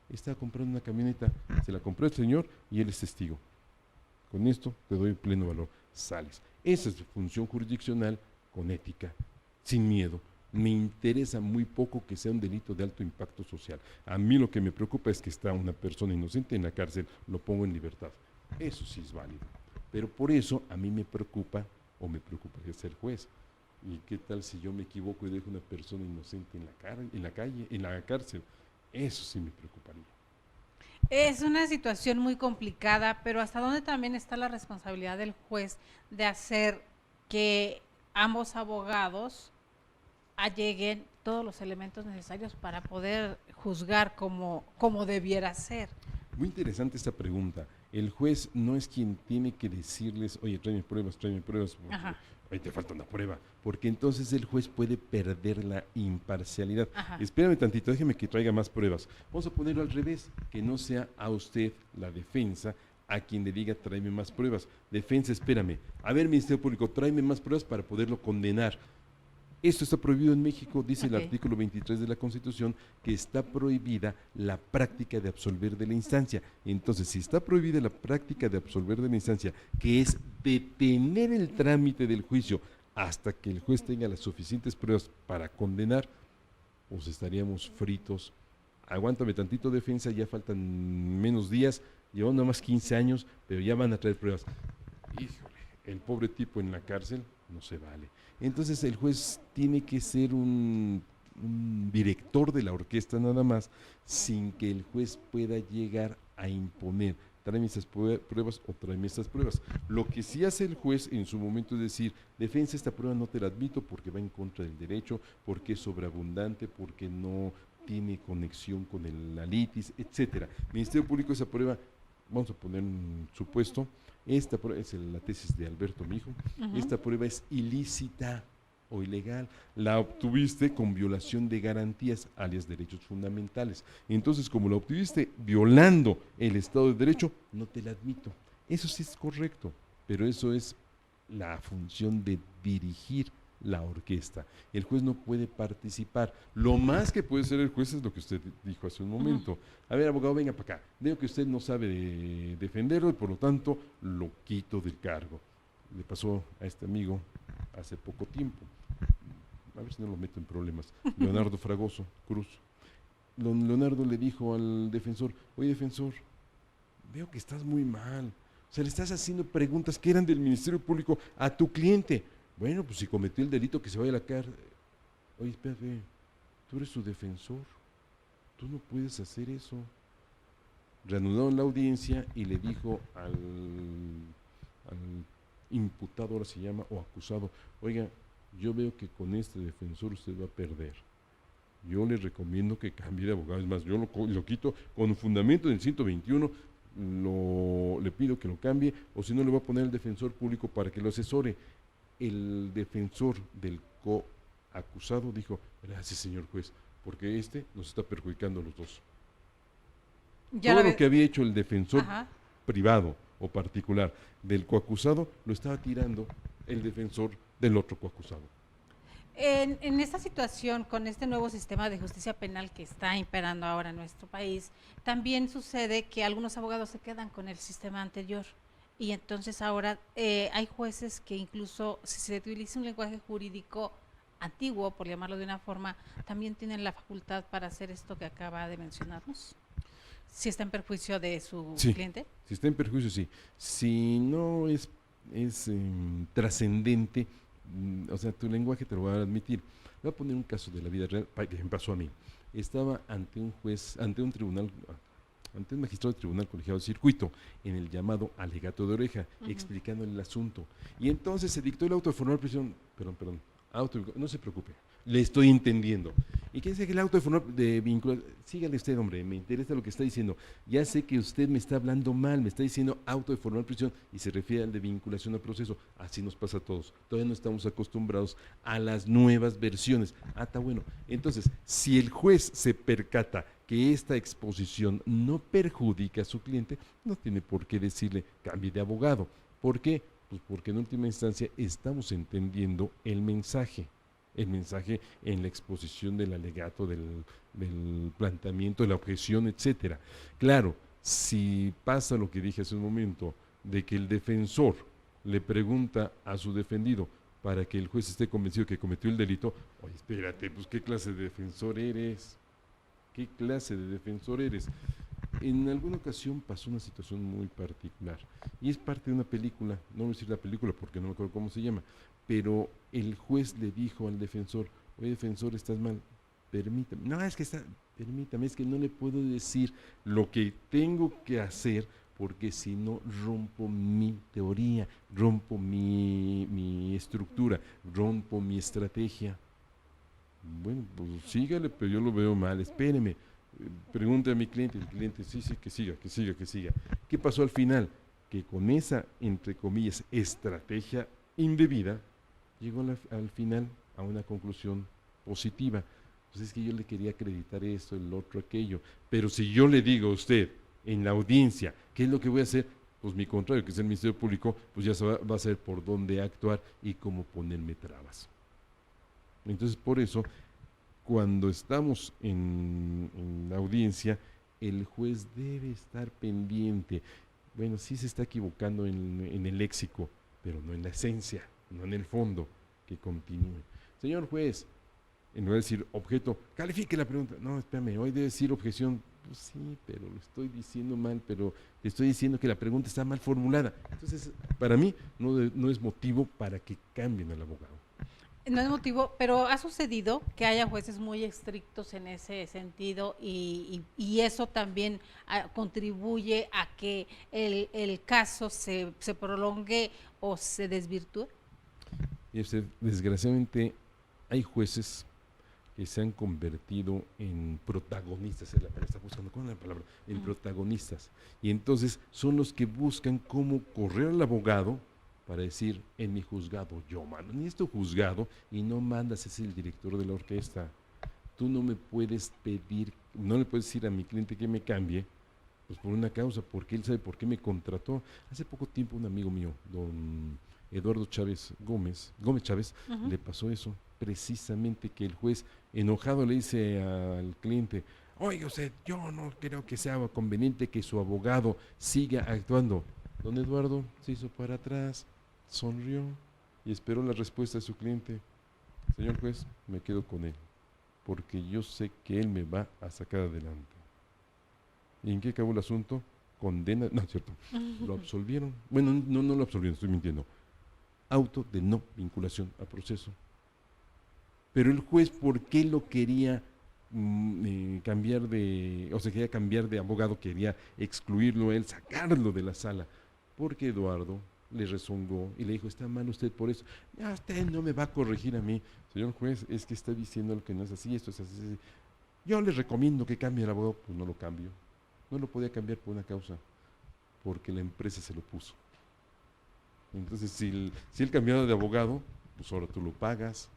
estaba comprando una camioneta, se la compró el señor y él es testigo. Con esto te doy pleno valor, sales. Esa es tu función jurisdiccional con ética, sin miedo. Me interesa muy poco que sea un delito de alto impacto social. A mí lo que me preocupa es que está una persona inocente en la cárcel, lo pongo en libertad. Eso sí es válido. Pero por eso a mí me preocupa, o me preocuparía ser juez. ¿Y qué tal si yo me equivoco y dejo una persona inocente en la cárcel? Eso sí me preocuparía. Es una situación muy complicada, pero hasta dónde también está la responsabilidad del juez de hacer que ambos abogados alleguen todos los elementos necesarios para poder juzgar como debiera ser. Muy interesante esta pregunta. El juez no es quien tiene que decirles, oye, tráeme pruebas, Ajá. ahí te falta una prueba, porque entonces el juez puede perder la imparcialidad. Ajá. Espérame tantito, déjeme que traiga más pruebas. Vamos a ponerlo al revés, que no sea a usted, la defensa, a quien le diga tráeme más pruebas. Defensa, espérame. A ver, Ministerio Público, tráeme más pruebas para poderlo condenar. Esto está prohibido en México, dice el artículo 23 de la Constitución, que está prohibida la práctica de absolver de la instancia. Entonces, si está prohibida la práctica de absolver de la instancia, que es detener el trámite del juicio hasta que el juez tenga las suficientes pruebas para condenar, pues estaríamos fritos. Aguántame tantito, defensa, ya faltan menos días, llevan nada más 15 años, pero ya van a traer pruebas. Híjole, el pobre tipo en la cárcel no se vale. Entonces el juez tiene que ser un director de la orquesta nada más, sin que el juez pueda llegar a imponer, tráeme esas pruebas o tráeme estas pruebas. Lo que sí hace el juez en su momento es decir, defensa, esta prueba no te la admito porque va en contra del derecho, porque es sobreabundante, porque no tiene conexión con la litis, etcétera. Ministerio Público, esa prueba, vamos a poner un supuesto, esta prueba es la tesis de Alberto Mijo, esta prueba es ilícita o ilegal, la obtuviste con violación de garantías, alias derechos fundamentales. Entonces, como la obtuviste violando el Estado de Derecho, no te la admito. Eso sí es correcto, pero eso es la función de dirigir la orquesta. El juez no puede participar. Lo más que puede hacer el juez es lo que usted dijo hace un momento. A ver, abogado, venga para acá. Veo que usted no sabe defenderlo y por lo tanto lo quito del cargo. Le pasó a este amigo hace poco tiempo. A ver si no lo meto en problemas. Leonardo Fragoso Cruz. Leonardo le dijo al defensor, oye, defensor, veo que estás muy mal. O sea, le estás haciendo preguntas que eran del Ministerio Público a tu cliente. Bueno, pues si cometió el delito, que se vaya a la cárcel. Oye, espérate, tú eres su defensor, tú no puedes hacer eso. Reanudaron la audiencia y le dijo al imputado, ahora se llama, o acusado, oiga, yo veo que con este defensor usted va a perder. Yo le recomiendo que cambie de abogado. Es más, yo lo quito con fundamento del 121, le pido que lo cambie, o si no le voy a poner al defensor público para que lo asesore. El defensor del coacusado dijo, gracias señor juez, porque nos está perjudicando a los dos. Todo lo que había hecho el defensor privado o particular del coacusado lo estaba tirando el defensor del otro coacusado. En esta situación, con este nuevo sistema de justicia penal que está imperando ahora en nuestro país, también sucede que algunos abogados se quedan con el sistema anterior. Y entonces ahora hay jueces que incluso si se utiliza un lenguaje jurídico antiguo, por llamarlo de una forma, también tienen la facultad para hacer esto que acaba de mencionarnos. Si está en perjuicio de su cliente. Si está en perjuicio, sí. Si no es trascendente, o sea, tu lenguaje te lo va a admitir. Voy a poner un caso de la vida real que me pasó a mí. Estaba ante un juez, ante un magistrado del Tribunal Colegiado de Circuito, en el llamado alegato de oreja, explicándole el asunto. Y entonces se dictó el auto de formal prisión, no se preocupe, le estoy entendiendo. Y qué dice que el auto de vinculación, sígale usted, hombre, me interesa lo que está diciendo. Ya sé que usted me está hablando mal, me está diciendo auto de formal prisión y se refiere al de vinculación a proceso. Así nos pasa a todos. Todavía no estamos acostumbrados a las nuevas versiones. Ah, está bueno. Entonces, si el juez se percata que esta exposición no perjudica a su cliente, no tiene por qué decirle cambie de abogado. ¿Por qué? Pues porque en última instancia estamos entendiendo el mensaje en la exposición del alegato, del planteamiento, de la objeción, etcétera. Claro, si pasa lo que dije hace un momento, de que el defensor le pregunta a su defendido para que el juez esté convencido que cometió el delito, oye, espérate, pues ¿qué clase de defensor eres? ¿Qué clase de defensor eres? En alguna ocasión pasó una situación muy particular y es parte de una película, no voy a decir la película porque no me acuerdo cómo se llama, pero el juez le dijo al defensor, oye defensor, estás mal, permítame, no, es que permítame, es que no le puedo decir lo que tengo que hacer porque si no rompo mi teoría, rompo mi estructura, rompo mi estrategia. Bueno, pues sígale, pero yo lo veo mal, espéreme. Pregunte a mi cliente, el cliente, sí, sí, que siga, que siga, que siga. ¿Qué pasó al final? Que con esa, entre comillas, estrategia indebida, llegó al final a una conclusión positiva. Pues es que yo le quería acreditar esto, el otro, aquello. Pero si yo le digo a usted, en la audiencia, ¿qué es lo que voy a hacer? Pues mi contrario, que es el Ministerio Público, pues ya va a saber por dónde actuar y cómo ponerme trabas. Entonces, por eso, cuando estamos en la audiencia, el juez debe estar pendiente. Bueno, sí se está equivocando en el léxico, pero no en la esencia, no en el fondo, que continúe. Señor juez, en lugar de decir objeto, califique la pregunta. No, espérame, hoy debe decir objeción. Pues sí, pero lo estoy diciendo mal, pero te estoy diciendo que la pregunta está mal formulada. Entonces, para mí, no es motivo para que cambien al abogado. No es motivo, pero ha sucedido que haya jueces muy estrictos en ese sentido y eso también contribuye a que el caso se prolongue o se desvirtúe. Y usted, desgraciadamente, hay jueces que se han convertido en protagonistas, está buscando con la palabra, en protagonistas. Y entonces son los que buscan cómo correr al abogado para decir, en mi juzgado yo mando, ni esto juzgado y no mandas, es el director de la orquesta. Tú no me puedes pedir, no le puedes decir a mi cliente que me cambie, pues por una causa, porque él sabe por qué me contrató. Hace poco tiempo un amigo mío, don Eduardo Gómez Chávez, le pasó eso, precisamente que el juez enojado le dice al cliente, oiga usted, yo no creo que sea conveniente que su abogado siga actuando. Don Eduardo se hizo para atrás, sonrió y esperó la respuesta de su cliente. Señor juez, me quedo con él, porque yo sé que él me va a sacar adelante. ¿Y en qué acabó el asunto? Condena, no es cierto, lo absolvieron. Bueno, no lo absolvieron, estoy mintiendo. Auto de no vinculación a proceso. Pero el juez, ¿por qué lo quería cambiar quería cambiar de abogado, quería excluirlo él, sacarlo de la sala? Porque Eduardo le rezongó y le dijo, está mal usted por eso. Ya usted no me va a corregir a mí. Señor juez, es que está diciendo lo que no es así, esto es así, así. Yo le recomiendo que cambie el abogado. Pues no lo cambio. No lo podía cambiar por una causa, porque la empresa se lo puso. Entonces, si él cambiaba de abogado, pues ahora tú lo pagas.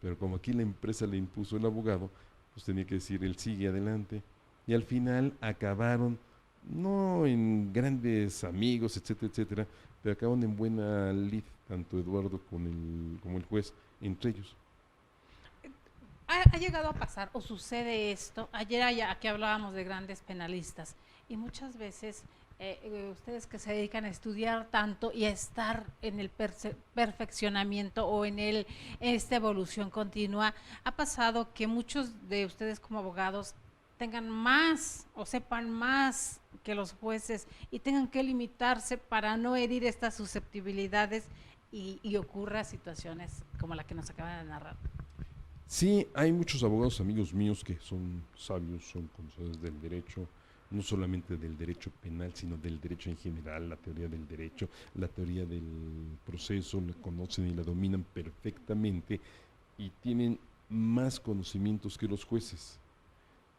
Pero como aquí la empresa le impuso el abogado, pues tenía que decir, él sigue adelante. Y al final acabaron, no en grandes amigos, etcétera, etcétera, pero acabaron en buena lid, tanto Eduardo como el juez, entre ellos. Ha llegado a pasar o sucede esto. Ayer aquí hablábamos de grandes penalistas y muchas veces ustedes que se dedican a estudiar tanto y a estar en el perfeccionamiento o en esta evolución continua, ha pasado que muchos de ustedes como abogados tengan más o sepan más que los jueces y tengan que limitarse para no herir estas susceptibilidades y ocurra situaciones como la que nos acaban de narrar. Sí, hay muchos abogados amigos míos que son sabios, son conocedores del derecho, no solamente del derecho penal, sino del derecho en general, la teoría del derecho, la teoría del proceso, la conocen y la dominan perfectamente y tienen más conocimientos que los jueces.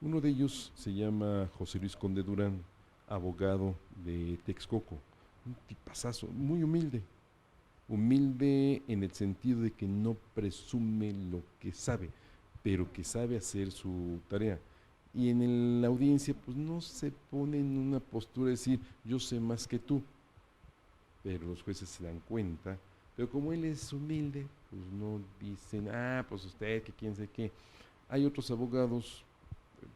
Uno de ellos se llama José Luis Conde Durán, abogado de Texcoco, un tipazazo, muy humilde, humilde en el sentido de que no presume lo que sabe, pero que sabe hacer su tarea. Y en la audiencia pues no se pone en una postura de decir yo sé más que tú, pero los jueces se dan cuenta, pero como él es humilde, pues no dicen, pues usted, que quién sé qué. Hay otros abogados,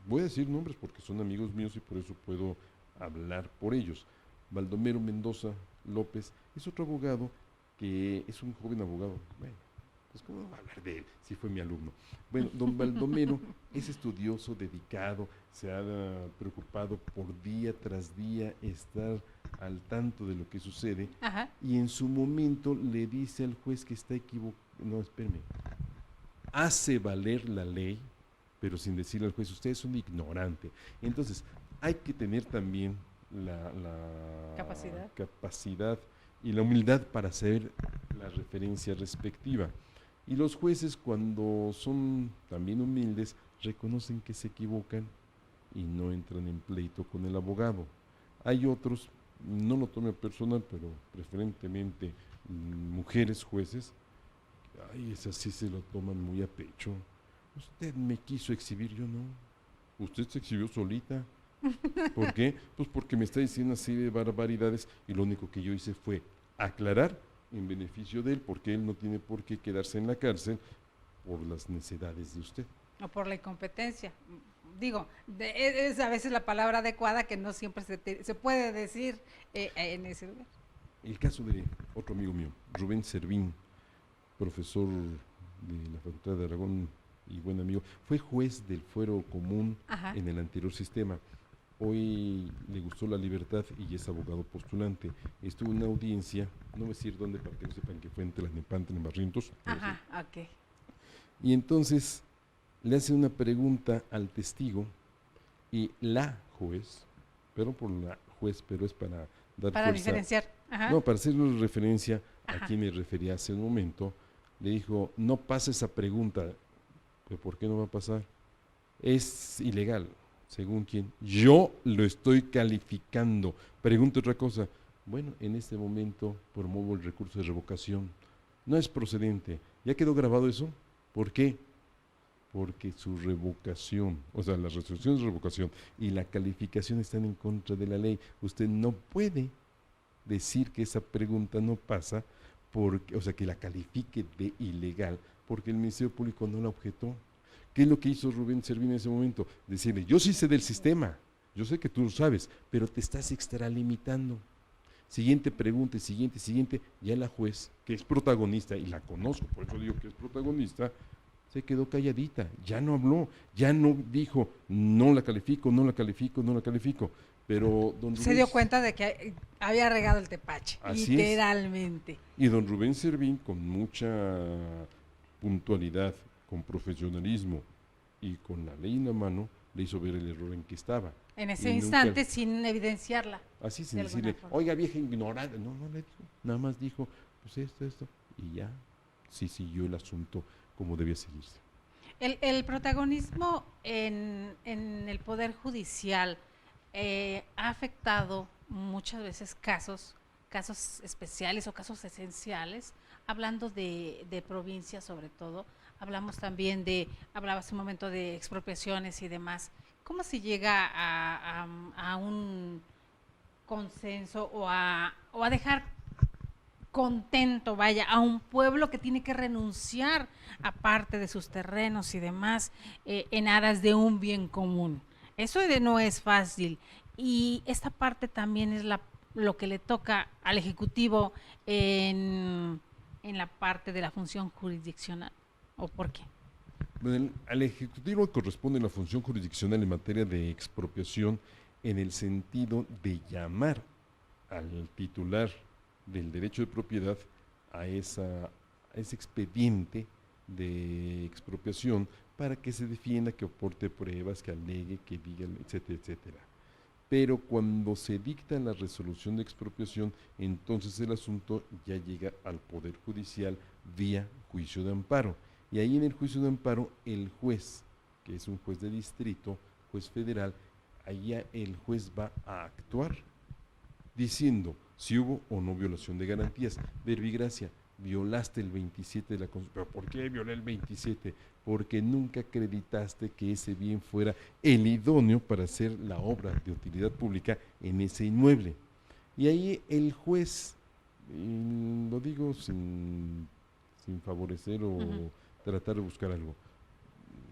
voy a decir nombres porque son amigos míos y por eso puedo hablar por ellos. Baldomero Mendoza López es otro abogado que es un joven abogado. Bueno, pues cómo no voy a hablar de él si fue mi alumno. Bueno, don Baldomero es estudioso, dedicado, se ha preocupado por día tras día estar al tanto de lo que sucede. Ajá. Y en su momento le dice al juez que está equivocado. No, espérame. Hace valer la ley, pero sin decirle al juez, usted es un ignorante. Entonces, hay que tener también la capacidad y la humildad para hacer la referencia respectiva. Y los jueces, cuando son también humildes, reconocen que se equivocan y no entran en pleito con el abogado. Hay otros, no lo tome personal, pero preferentemente mujeres jueces, esas sí se lo toman muy a pecho. Usted me quiso exhibir, yo no. Usted se exhibió solita. ¿Por qué? Pues porque me está diciendo así de barbaridades y lo único que yo hice fue aclarar en beneficio de él, porque él no tiene por qué quedarse en la cárcel por las necesidades de usted. O por la incompetencia. Digo, es a veces la palabra adecuada que no siempre se puede decir en ese lugar. El caso de otro amigo mío, Rubén Servín, profesor de la Facultad de Aragón y buen amigo, fue juez del fuero común en el anterior sistema. Hoy le gustó la libertad y es abogado postulante. Estuvo en una audiencia, no voy a decir dónde para que no sepan que fue en Tlalnepantla, en Barrientos. Ok. Y entonces le hace una pregunta al testigo y la juez, pero por la juez, pero es para dar para fuerza. Diferenciar. No, para hacer referencia a quien me refería hace un momento, le dijo, no pasa esa pregunta. ¿Pero por qué no va a pasar? Es ilegal. ¿Según quién? Yo lo estoy calificando. Pregunto otra cosa. Bueno, en este momento promuevo el recurso de revocación. No es procedente. ¿Ya quedó grabado eso? ¿Por qué? Porque su revocación, o sea, las resoluciones de revocación y la calificación están en contra de la ley. Usted no puede decir que esa pregunta no pasa, porque, o sea, que la califique de ilegal, porque el Ministerio Público no la objetó. ¿Qué es lo que hizo Rubén Servín en ese momento? Decirle, yo sí sé del sistema, yo sé que tú lo sabes, pero te estás extralimitando. Siguiente pregunta, siguiente, ya la juez, que es protagonista, y la conozco, por eso digo que es protagonista, se quedó calladita, ya no habló, ya no dijo, no la califico, pero don Rubén se dio cuenta de que había regado el tepache, literalmente. Y don Rubén Servín, con mucha puntualidad, con profesionalismo y con la ley en la mano, le hizo ver el error en que estaba. En ese instante, sin evidenciarla. Así, sin decirle, oiga, vieja ignorante. No le dijo, nada más dijo, pues esto, y ya, sí siguió el asunto como debía seguirse. El protagonismo en el Poder Judicial ha afectado muchas veces casos especiales o casos esenciales, hablando de provincias sobre todo. Hablamos también hablaba hace un momento de expropiaciones y demás. ¿Cómo se llega a un consenso o a dejar contento, vaya, a un pueblo que tiene que renunciar a parte de sus terrenos y demás en aras de un bien común? Eso no es fácil. Y esta parte también es lo que le toca al Ejecutivo en la parte de la función jurisdiccional. ¿O por qué? Bueno, al Ejecutivo corresponde la función jurisdiccional en materia de expropiación en el sentido de llamar al titular del derecho de propiedad a ese expediente de expropiación para que se defienda, que aporte pruebas, que alegue, que diga, etcétera, etcétera. Pero cuando se dicta la resolución de expropiación, entonces el asunto ya llega al Poder Judicial vía juicio de amparo. Y ahí en el juicio de amparo, el juez, que es un juez de distrito, juez federal, allá el juez va a actuar diciendo si hubo o no violación de garantías. Verbigracia, violaste el 27 de la Constitución. ¿Pero por qué violé el 27? Porque nunca acreditaste que ese bien fuera el idóneo para hacer la obra de utilidad pública en ese inmueble. Y ahí el juez, lo digo sin favorecer o tratar de buscar algo,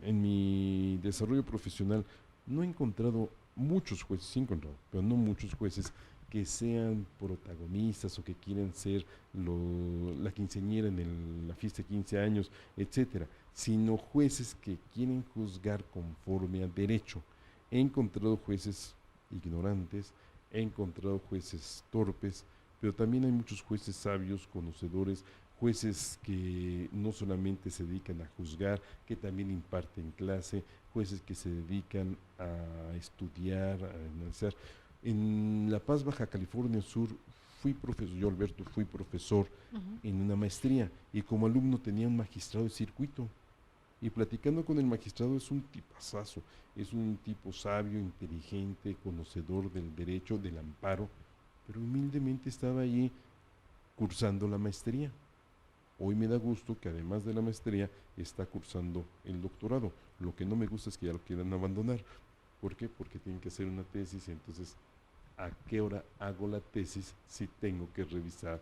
en mi desarrollo profesional no he encontrado muchos jueces, sí he encontrado, pero no muchos jueces que sean protagonistas o que quieran ser la quinceañera en la fiesta de 15 años, etcétera, sino jueces que quieren juzgar conforme al derecho. He encontrado jueces ignorantes, he encontrado jueces torpes, pero también hay muchos jueces sabios, conocedores, jueces que no solamente se dedican a juzgar, que también imparten clase, jueces que se dedican a estudiar, a analizar. En La Paz, Baja California Sur, fui profesor, yo Alberto, fui profesor en una maestría y como alumno tenía un magistrado de circuito. Y platicando con el magistrado es un tipazazo, es un tipo sabio, inteligente, conocedor del derecho, del amparo, pero humildemente estaba allí cursando la maestría. Hoy me da gusto que además de la maestría está cursando el doctorado. Lo que no me gusta es que ya lo quieran abandonar. ¿Por qué? Porque tienen que hacer una tesis, entonces ¿a qué hora hago la tesis si tengo que revisar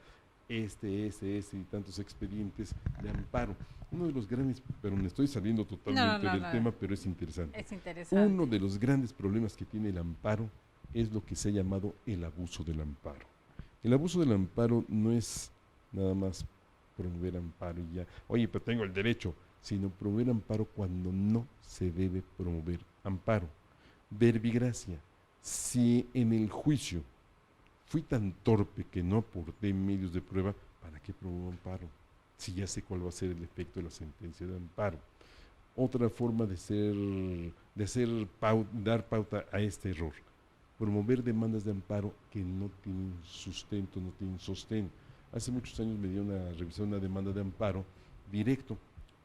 este y tantos expedientes de amparo? Uno de los grandes, pero me estoy saliendo totalmente del tema, pero es interesante. Es interesante. Uno de los grandes problemas que tiene el amparo es lo que se ha llamado el abuso del amparo. El abuso del amparo no es nada más promover amparo y ya, oye, pero tengo el derecho, sino promover amparo cuando no se debe promover amparo. Verbigracia, si en el juicio fui tan torpe que no aporté medios de prueba, ¿para qué promuevo amparo? Si ya sé cuál va a ser el efecto de la sentencia de amparo. Otra forma dar pauta a este error, promover demandas de amparo que no tienen sustento, no tienen sostén. Hace muchos años me dio una revisión, una demanda de amparo directo.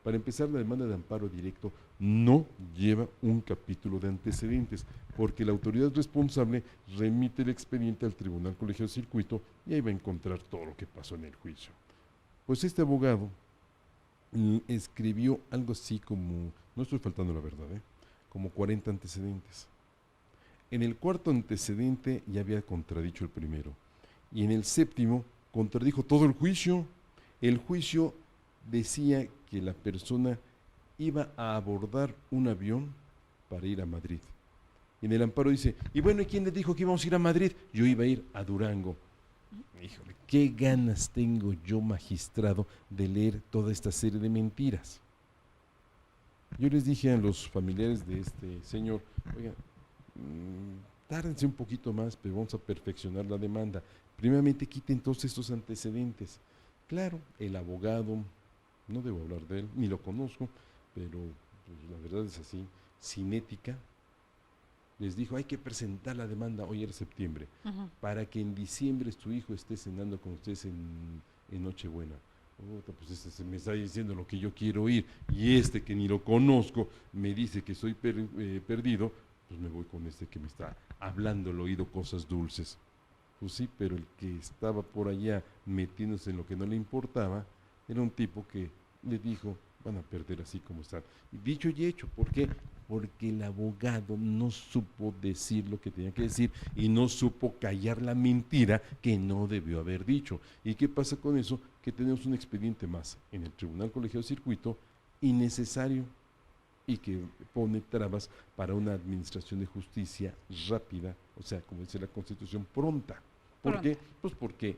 Para empezar, la demanda de amparo directo no lleva un capítulo de antecedentes, porque la autoridad responsable remite el expediente al Tribunal Colegiado de Circuito y ahí va a encontrar todo lo que pasó en el juicio. Pues este abogado escribió algo así como, no estoy faltando la verdad, como 40 antecedentes. En el cuarto antecedente ya había contradicho el primero, y en el séptimo contradijo todo el juicio. El juicio decía que la persona iba a abordar un avión para ir a Madrid. Y en el amparo dice, y bueno, ¿y quién le dijo que íbamos a ir a Madrid? Yo iba a ir a Durango. Híjole, qué ganas tengo yo, magistrado, de leer toda esta serie de mentiras. Yo les dije a los familiares de este señor, oigan, tárdense un poquito más, pero vamos a perfeccionar la demanda. Primeramente quiten todos estos antecedentes. Claro, el abogado, no debo hablar de él, ni lo conozco, pero pues, la verdad es así, sin ética, les dijo, hay que presentar la demanda, hoy era septiembre, para que en diciembre tu hijo esté cenando con ustedes en Nochebuena. Pues este me está diciendo lo que yo quiero oír, y este que ni lo conozco me dice que soy perdido, pues me voy con este que me está hablando al oído cosas dulces. Pues sí, pero el que estaba por allá metiéndose en lo que no le importaba, era un tipo que le dijo, van a perder así como están. Y dicho y hecho, ¿por qué? Porque el abogado no supo decir lo que tenía que decir y no supo callar la mentira que no debió haber dicho. ¿Y qué pasa con eso? Que tenemos un expediente más en el Tribunal Colegiado de Circuito innecesario y que pone trabas para una administración de justicia rápida, o sea, como dice la Constitución, pronta. ¿Por qué? Pues porque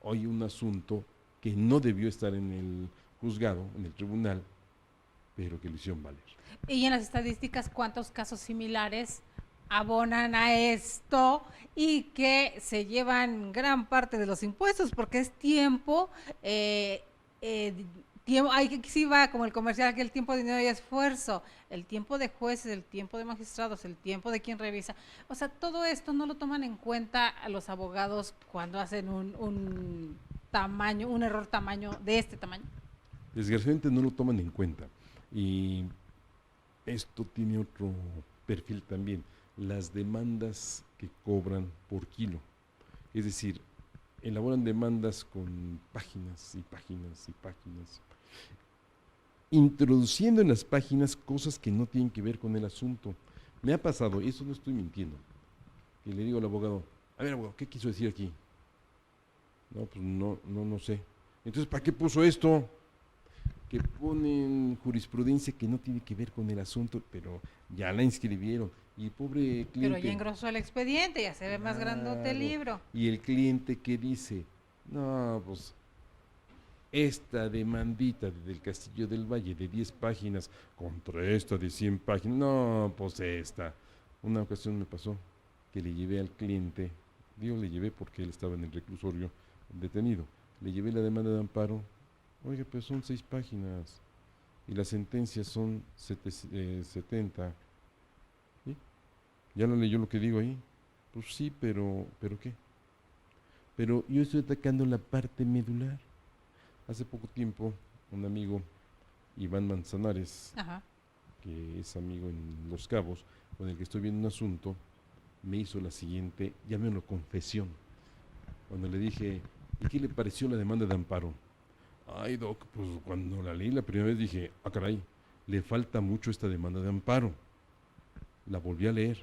hay un asunto que no debió estar en el juzgado, en el tribunal, pero que lo hicieron valer. Y en las estadísticas, ¿cuántos casos similares abonan a esto y que se llevan gran parte de los impuestos? Porque es tiempo, hay que sí va como el comercial, que el tiempo, dinero y esfuerzo, el tiempo de jueces, el tiempo de magistrados, el tiempo de quien revisa. O sea, todo esto no lo toman en cuenta a los abogados cuando hacen un error tamaño de este tamaño. Desgraciadamente no lo toman en cuenta. Y esto tiene otro perfil también, las demandas que cobran por kilo. Es decir, elaboran demandas con páginas y páginas y páginas, introduciendo en las páginas cosas que no tienen que ver con el asunto. Me ha pasado, y eso no estoy mintiendo, que le digo al abogado, a ver, abogado, ¿qué quiso decir aquí? No, pues no sé. Entonces, ¿para qué puso esto? Que ponen jurisprudencia que no tiene que ver con el asunto, pero ya la inscribieron. Y pobre cliente. Pero ya engrosó el expediente, ya se ve más grandote el libro. Y el cliente que dice, no, pues esta demandita del Castillo del Valle de 10 páginas contra esta de 100 páginas, no, pues esta. Una ocasión me pasó que le llevé al cliente, digo le llevé porque él estaba en el reclusorio detenido, le llevé la demanda de amparo, oiga, pero son 6 páginas y las sentencias son 70. ¿Sí? ¿Ya lo leyó lo que digo ahí? Pues sí, pero ¿qué? Pero yo estoy atacando la parte medular. Hace poco tiempo, un amigo, Iván Manzanares, Ajá. que es amigo en Los Cabos, con el que estoy viendo un asunto, me hizo la siguiente, llamémoslo confesión. Cuando le dije, ¿y qué le pareció la demanda de amparo? Ay, doc, pues cuando la leí la primera vez dije, ah, caray, le falta mucho esta demanda de amparo. La volví a leer.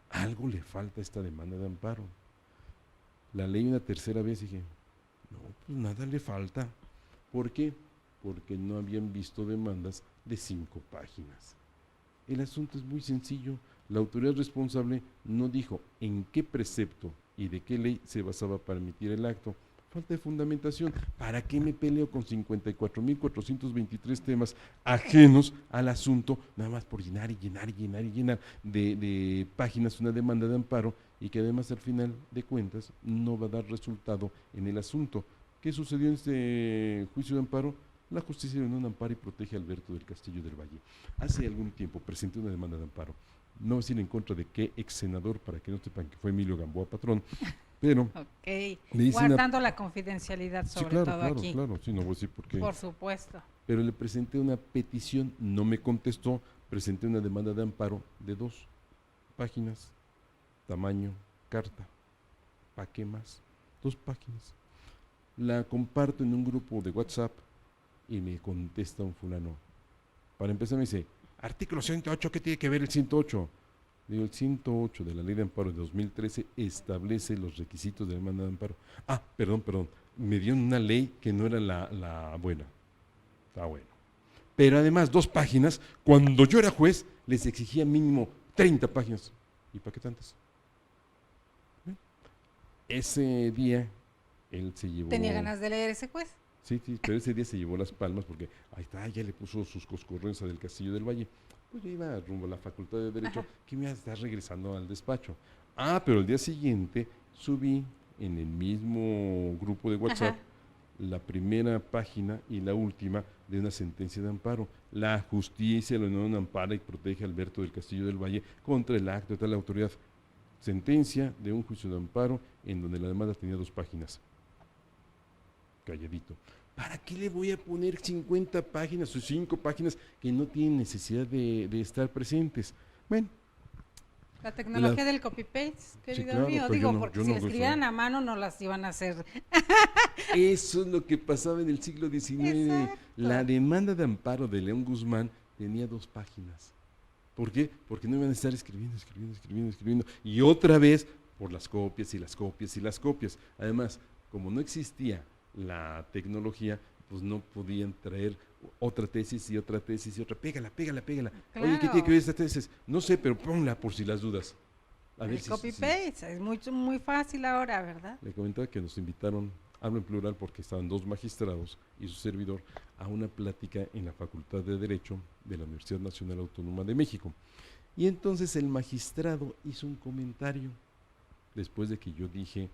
Algo le falta a esta demanda de amparo. La leí una tercera vez y dije, no, pues nada le falta. ¿Por qué? Porque no habían visto demandas de 5 páginas. El asunto es muy sencillo. La autoridad responsable no dijo en qué precepto y de qué ley se basaba para emitir el acto. Falta de fundamentación. ¿Para qué me peleo con 54.423 temas ajenos al asunto, nada más por llenar y llenar y llenar y llenar de páginas una demanda de amparo y que además al final de cuentas no va a dar resultado en el asunto? ¿Qué sucedió en este juicio de amparo? La justicia dio un amparo y protege a Alberto del Castillo del Valle. Hace algún tiempo presenté una demanda de amparo, no decir en contra de qué ex senador, para que no sepan que fue Emilio Gamboa Patrón, pero Ok, le hice guardando la confidencialidad sí, sobre claro, todo claro, aquí. claro, sí, no voy a decir por qué. Por supuesto. Pero le presenté una petición, no me contestó, presenté una demanda de amparo de 2 páginas, tamaño, carta. ¿Para qué más? 2 páginas. La comparto en un grupo de WhatsApp y me contesta un fulano. Para empezar me dice, artículo 108, ¿qué tiene que ver el 108? Digo, el 108 de la Ley de Amparo de 2013 establece los requisitos de demanda de amparo. Ah, perdón, me dio una ley que no era la buena. Está bueno. Pero además, 2 páginas, cuando yo era juez, les exigía mínimo 30 páginas. ¿Y para qué tantas? Ese día, él se llevó... ¿Tenía ganas de leer ese juez? Sí, pero ese día se llevó las palmas porque, ahí está, ya le puso sus coscorreos del Castillo del Valle. Pues yo iba rumbo a la Facultad de Derecho, que me está regresando al despacho. Ah, pero el día siguiente subí en el mismo grupo de WhatsApp la primera página y la última de una sentencia de amparo. La justicia lo no ampara y protege a Alberto del Castillo del Valle contra el acto de tal autoridad. Sentencia de un juicio de amparo en donde la demanda tenía 2 páginas. Calladito. ¿Para qué le voy a poner 50 páginas o 5 páginas que no tienen necesidad de estar presentes? Bueno. La tecnología del copy-paste, querido sí, claro, mío. Digo, porque si escribieran a mano no las iban a hacer. Eso es lo que pasaba en el siglo XIX. Exacto. La demanda de amparo de León Guzmán tenía 2 páginas. ¿Por qué? Porque no iban a estar escribiendo. Y otra vez, por las copias y las copias y las copias. Además, como no existía la tecnología, pues no podían traer otra tesis y otra tesis y otra. Pégala. Claro. Oye, ¿qué tiene que ver esta tesis? No sé, pero ponla por si las dudas. El copy-paste es muy fácil ahora, ¿verdad? Le comentaba que nos invitaron, hablo en plural porque estaban 2 magistrados y su servidor, a una plática en la Facultad de Derecho de la Universidad Nacional Autónoma de México. Y entonces el magistrado hizo un comentario después de que yo dije,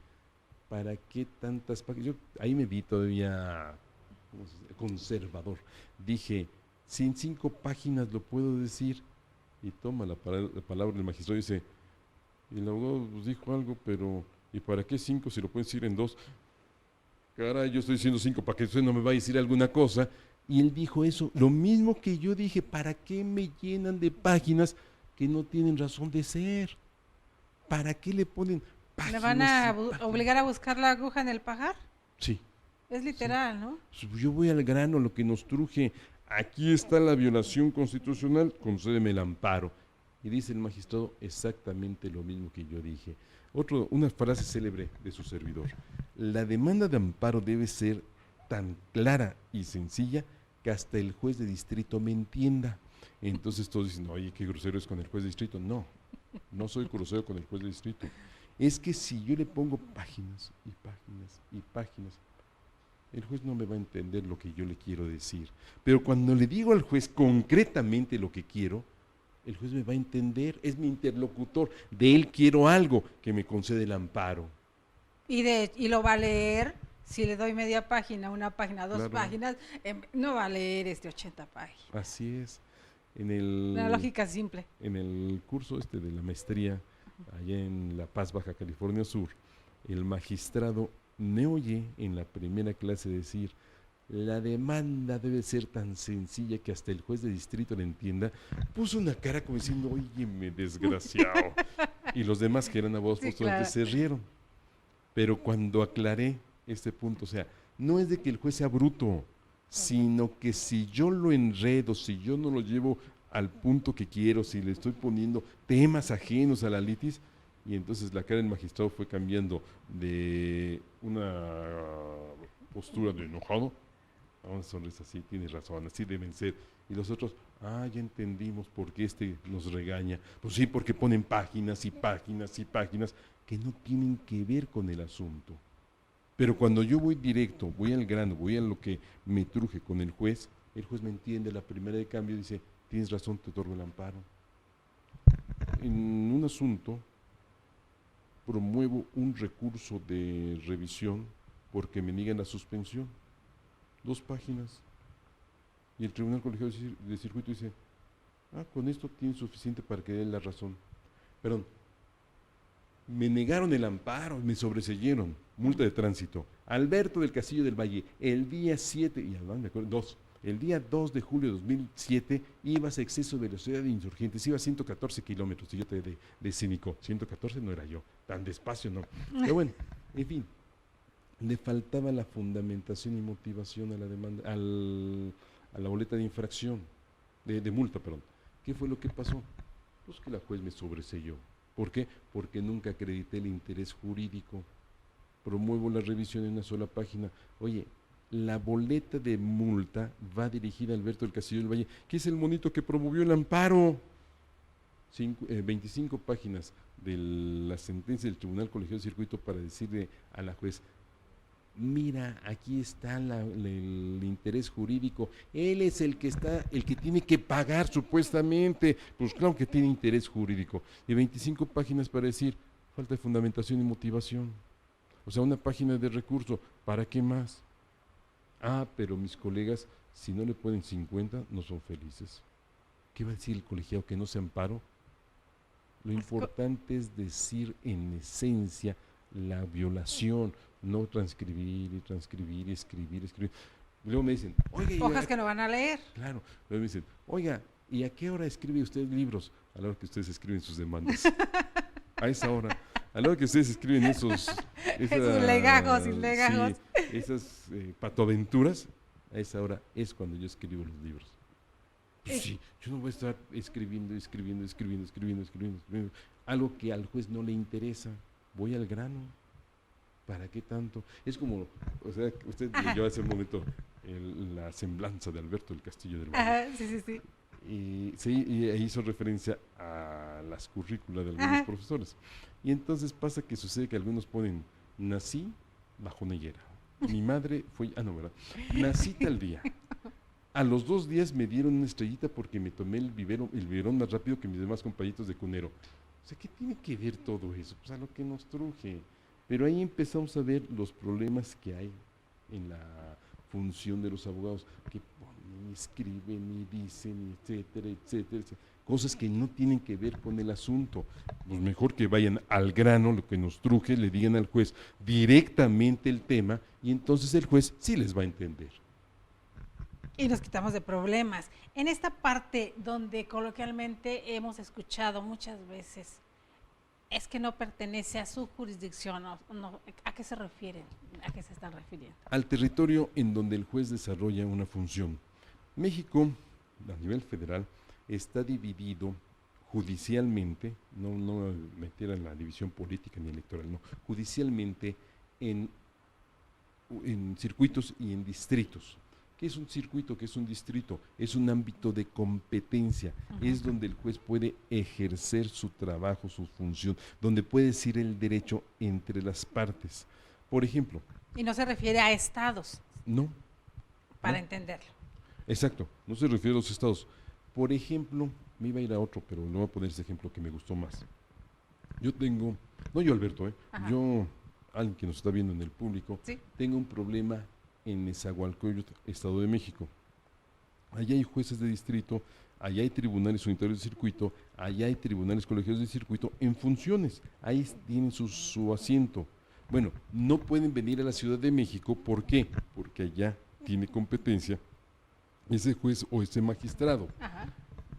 ¿para qué tantas páginas? Yo ahí me vi todavía conservador. Dije, si en 5 páginas lo puedo decir, y toma la palabra del magistrado y dice, y el abogado dijo algo, pero ¿y para qué 5 si lo pueden decir en 2? caray, yo estoy diciendo 5 para que usted no me va a decir alguna cosa. Y él dijo eso, lo mismo que yo dije, ¿para qué me llenan de páginas que no tienen razón de ser? ¿Para qué le ponen ¿Le páginas? van a y páginas? obligar a buscar la aguja en el pajar? Sí. Es literal, ¿no? Yo voy al grano, lo que nos truje. Aquí está la violación constitucional, concédeme el amparo. Y dice el magistrado exactamente lo mismo que yo dije. Una frase célebre de su servidor. La demanda de amparo debe ser tan clara y sencilla que hasta el juez de distrito me entienda. Entonces todos dicen, oye, qué grosero es con el juez de distrito. No, no soy grosero con el juez de distrito. Es que si yo le pongo páginas y páginas y páginas, el juez no me va a entender lo que yo le quiero decir. Pero cuando le digo al juez concretamente lo que quiero, el juez me va a entender, es mi interlocutor, de él quiero algo, que me concede el amparo. Y lo va a leer, si le doy media página, una página, dos Claro. páginas, no va a leer 80 páginas. Así es. Una lógica simple. En el curso de la maestría, allá en La Paz, Baja California Sur, el magistrado me oye en la primera clase decir, la demanda debe ser tan sencilla que hasta el juez de distrito la entienda. Puso una cara como diciendo, óyeme, desgraciado. Y los demás que eran abogados postulantes se rieron. Pero cuando aclaré este punto, o sea, no es de que el juez sea bruto, sino que si yo lo enredo, si yo no lo llevo al punto que quiero, si le estoy poniendo temas ajenos a la litis, y entonces la cara del magistrado fue cambiando de una postura de enojado a una sonrisa, así, tienes razón, así deben ser. Y los otros, ya entendimos por qué nos regaña. Pues sí, porque ponen páginas y páginas y páginas que no tienen que ver con el asunto. Pero cuando yo voy directo, voy al grano, voy a lo que me truje con el juez me entiende, la primera de cambio dice, tienes razón, te otorgo el amparo. En un asunto, promuevo un recurso de revisión porque me niegan la suspensión. 2 páginas. Y el Tribunal Colegiado de Circuito dice, con esto tiene suficiente para que dé la razón. Perdón, me negaron el amparo, me sobreseyeron, multa de tránsito. Alberto del Castillo del Valle, el día 7, y además me acuerdo, 2, el día 2 de julio de 2007, ibas a exceso de velocidad de Insurgentes, iba a 114 kilómetros, y yo te de cínico, 114 no era yo, tan despacio no. Pero bueno, en fin, le faltaba la fundamentación y motivación a la demanda, a la boleta de infracción, de multa, perdón. ¿Qué fue lo que pasó? Pues que la juez me sobreseyó. ¿Por qué? Porque nunca acredité el interés jurídico. Promuevo la revisión en una sola página. Oye, la boleta de multa va dirigida a Alberto del Castillo del Valle, que es el monito que promovió el amparo. 25 páginas de la sentencia del Tribunal Colegiado de Circuito para decirle a la juez, mira, aquí está el interés jurídico, él es el que tiene que pagar supuestamente, pues claro que tiene interés jurídico, y 25 páginas para decir, falta de fundamentación y motivación, o sea, una página de recurso, ¿para qué más? Pero mis colegas, si no le ponen 50, no son felices. ¿Qué va a decir el colegiado? ¿Que no se amparó? Lo importante es decir en esencia la violación, no transcribir y transcribir y escribir. Luego me dicen, oiga, hojas que no van a leer. Claro, luego me dicen, oiga, ¿y a qué hora escribe usted libros? A la hora que ustedes escriben sus demandas. A esa hora, a la hora que ustedes escriben esos legajos. Sí, esas patoaventuras, a esa hora es cuando yo escribo los libros. Pues sí, yo no voy a estar escribiendo algo que al juez no le interesa. Voy al grano. ¿Para qué tanto? Es como, o sea, usted leyó hace un momento la semblanza de Alberto del Castillo del Valle. Sí. Y ahí hizo referencia a las currículas de algunos profesores. Y entonces pasa que sucede que algunos ponen, nací bajonellera. Mi madre fue, no, ¿verdad? Nací tal día. A los 2 días me dieron una estrellita porque me tomé el biberón más rápido que mis demás compañitos de cunero. O sea, ¿qué tiene que ver todo eso? Pues a lo que nos truje. Pero ahí empezamos a ver los problemas que hay en la función de los abogados, que ponen, escriben y dicen, etcétera, etcétera, etcétera, cosas que no tienen que ver con el asunto. Pues mejor que vayan al grano, lo que nos truje, le digan al juez directamente el tema y entonces el juez sí les va a entender. Y nos quitamos de problemas. En esta parte donde coloquialmente hemos escuchado muchas veces, es que no pertenece a su jurisdicción, ¿a qué se refieren? ¿A qué se están refiriendo? Al territorio en donde el juez desarrolla una función. México, a nivel federal, está dividido judicialmente, no meter en la división política ni electoral, no, judicialmente en circuitos y en distritos. ¿Qué es un circuito? ¿Qué es un distrito? Es un ámbito de competencia, es donde el juez puede ejercer su trabajo, su función, donde puede decir el derecho entre las partes. Por ejemplo. Y no se refiere a estados. No. Para entenderlo. Exacto, no se refiere a los estados. Por ejemplo, me iba a ir a otro, pero no voy a poner ese ejemplo que me gustó más. Yo tengo, no yo Alberto, yo, alguien que nos está viendo en el público, ¿sí? Tengo un problema en Nezahualcóyotl, Estado de México. Allá hay jueces de distrito, allá hay tribunales unitarios de circuito, allá hay tribunales colegiados de circuito en funciones, ahí tienen su asiento. Bueno, no pueden venir a la Ciudad de México, ¿por qué? Porque allá tiene competencia ese juez o ese magistrado.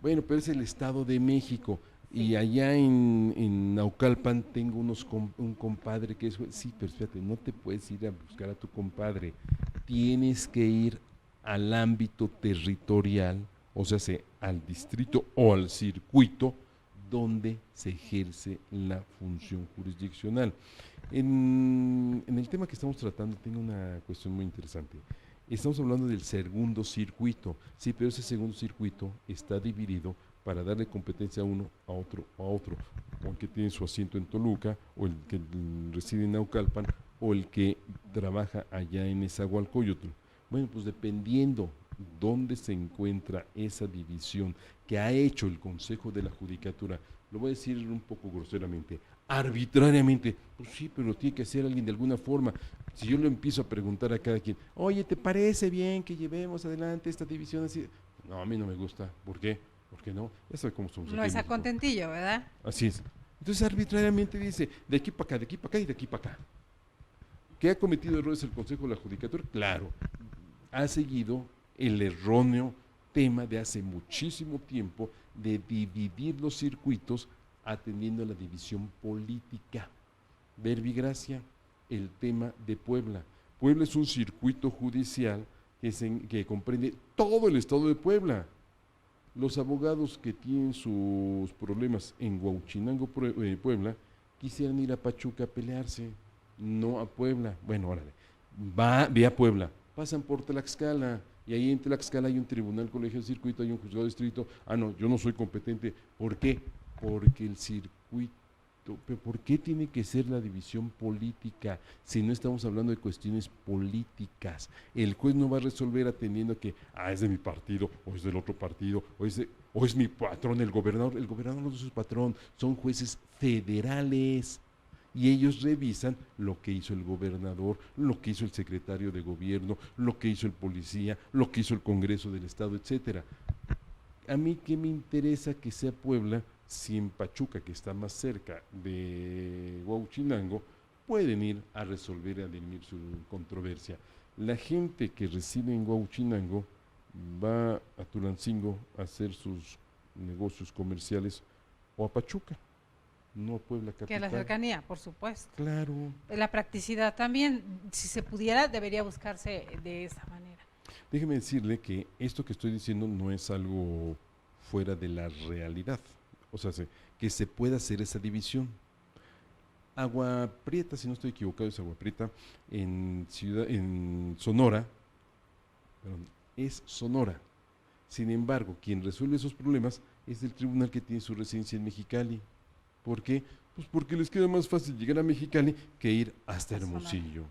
Bueno, pero es el Estado de México. Y allá en Naucalpan tengo un compadre que es juez. Sí, pero fíjate, no te puedes ir a buscar a tu compadre. Tienes que ir al ámbito territorial, o sea, al distrito o al circuito donde se ejerce la función jurisdiccional. En el tema que estamos tratando tengo una cuestión muy interesante. Estamos hablando del segundo circuito, sí, pero ese segundo circuito está dividido para darle competencia a uno, a otro, o el que tiene su asiento en Toluca, o el que reside en Naucalpan, o el que trabaja allá en Nezahualcóyotl. Bueno, pues dependiendo dónde se encuentra esa división que ha hecho el Consejo de la Judicatura, lo voy a decir un poco groseramente, arbitrariamente, pues sí, pero lo tiene que hacer alguien de alguna forma. Si yo le empiezo a preguntar a cada quien, oye, ¿te parece bien que llevemos adelante esta división así? No, a mí no me gusta. ¿Por qué? ¿Por qué no? Ya sabe cómo somos. No es a contentillo, ¿verdad? Así es. Entonces arbitrariamente dice, de aquí para acá, de aquí para acá y de aquí para acá. ¿Qué ha cometido errores el Consejo de la Judicatura? Claro, ha seguido el erróneo tema de hace muchísimo tiempo de dividir los circuitos atendiendo a la división política. Verbigracia, el tema de Puebla. Puebla es un circuito judicial que comprende todo el estado de Puebla. Los abogados que tienen sus problemas en Huauchinango, Puebla, quisieran ir a Pachuca a pelearse, no a Puebla. Bueno, órale, ve a Puebla, pasan por Tlaxcala, y ahí en Tlaxcala hay un tribunal, colegio de circuito, hay un juzgado de distrito. Ah, no, yo no soy competente. ¿Por qué? Porque el circuito, ¿pero por qué tiene que ser la división política si no estamos hablando de cuestiones políticas? El juez no va a resolver atendiendo a que, es de mi partido, o es del otro partido, o es mi patrón, el gobernador no es su patrón, son jueces federales. Y ellos revisan lo que hizo el gobernador, lo que hizo el secretario de gobierno, lo que hizo el policía, lo que hizo el Congreso del Estado, etcétera. A mí qué me interesa que sea Puebla si en Pachuca, que está más cerca de Huauchinango, pueden ir a resolver y a dirimir su controversia. La gente que reside en Huauchinango va a Tulancingo a hacer sus negocios comerciales o a Pachuca, no a Puebla capital. Que la cercanía, por supuesto. Claro. La practicidad también, si se pudiera, debería buscarse de esa manera. Déjeme decirle que esto que estoy diciendo no es algo fuera de la realidad. O sea, que se pueda hacer esa división. Agua Prieta, si no estoy equivocado, es Agua Prieta, en Sonora, perdón, es Sonora. Sin embargo, quien resuelve esos problemas es el tribunal que tiene su residencia en Mexicali. ¿Por qué? Pues porque les queda más fácil llegar a Mexicali que ir hasta Hermosillo.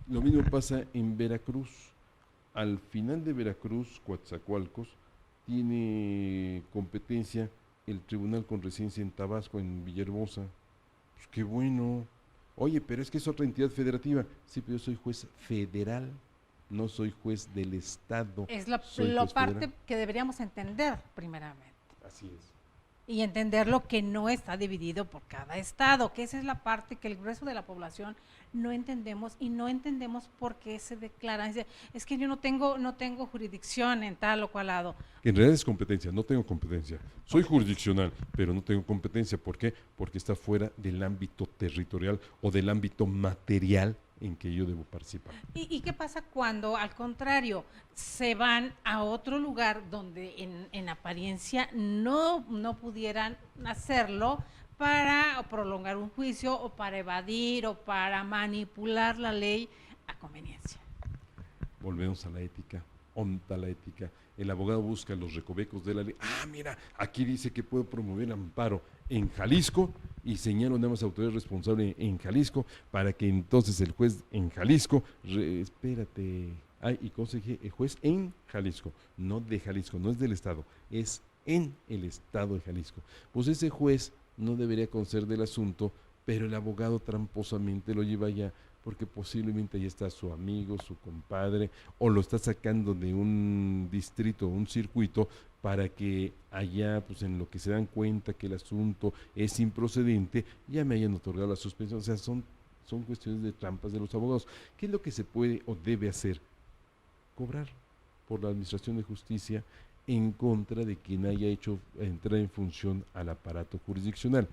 Lo mismo pasa en Veracruz. Al final de Veracruz, Coatzacoalcos, tiene competencia el tribunal con residencia en Tabasco, en Villahermosa. Pues qué bueno. Oye, pero es que es otra entidad federativa. Sí, pero yo soy juez federal, no soy juez del Estado. Es la parte que deberíamos entender primeramente. Así es. Y entenderlo que no está dividido por cada estado, que esa es la parte que el grueso de la población no entendemos y no entendemos por qué se declara. Es que yo no tengo jurisdicción en tal o cual lado. Que en realidad es competencia, no tengo competencia. Soy jurisdiccional, pero no tengo competencia. ¿Por qué? Porque está fuera del ámbito territorial o del ámbito material en que yo debo participar. ¿Y qué pasa cuando, al contrario, se van a otro lugar donde en apariencia no pudieran hacerlo para prolongar un juicio o para evadir o para manipular la ley a conveniencia? Volvemos a la ética, onta la ética. El abogado busca los recovecos de la ley. Ah, mira, aquí dice que puedo promover amparo en Jalisco y señalo nada más autoridad responsable en Jalisco para que entonces el juez en Jalisco, espérate, y conseje el juez en Jalisco, no de Jalisco, no es del estado, es en el estado de Jalisco. Pues ese juez no debería conocer del asunto, pero el abogado tramposamente lo lleva allá porque posiblemente ahí está su amigo, su compadre, o lo está sacando de un distrito, un circuito, para que allá, pues en lo que se dan cuenta que el asunto es improcedente, ya me hayan otorgado la suspensión. O sea, son cuestiones de trampas de los abogados. ¿Qué es lo que se puede o debe hacer? Cobrar por la Administración de Justicia en contra de quien haya hecho entrar en función al aparato jurisdiccional.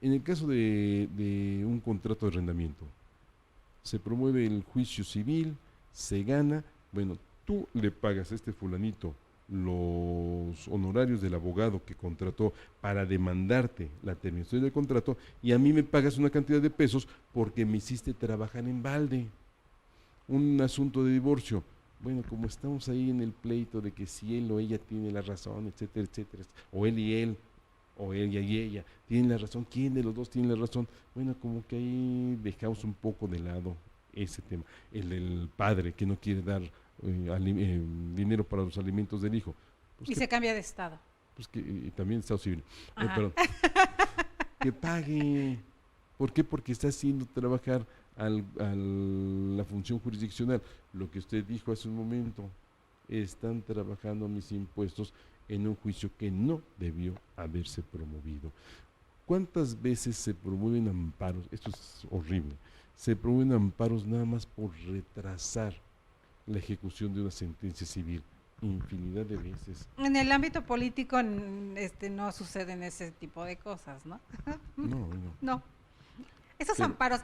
En el caso de un contrato de arrendamiento, se promueve el juicio civil, se gana, bueno, tú le pagas a este fulanito los honorarios del abogado que contrató para demandarte la terminación del contrato y a mí me pagas una cantidad de pesos porque me hiciste trabajar en balde. Un asunto de divorcio, bueno, como estamos ahí en el pleito de que si él o ella tiene la razón, etcétera, etcétera, o él y él, o ella y ella tienen la razón, ¿quién de los dos tiene la razón? Bueno, como que ahí dejamos un poco de lado ese tema. El del padre que no quiere dar dinero para los alimentos del hijo. Pues Y se cambia de estado. Pues que y también Estado civil. Ajá. Perdón. Que pague. ¿Por qué? Porque está haciendo trabajar a la función jurisdiccional. Lo que usted dijo hace un momento, están trabajando mis impuestos en un juicio que no debió haberse promovido. ¿Cuántas veces se promueven amparos? Esto es horrible. Se promueven amparos nada más por retrasar la ejecución de una sentencia civil. Infinidad de veces. En el ámbito político no suceden ese tipo de cosas, ¿no? No. No. Esos Pero- amparos,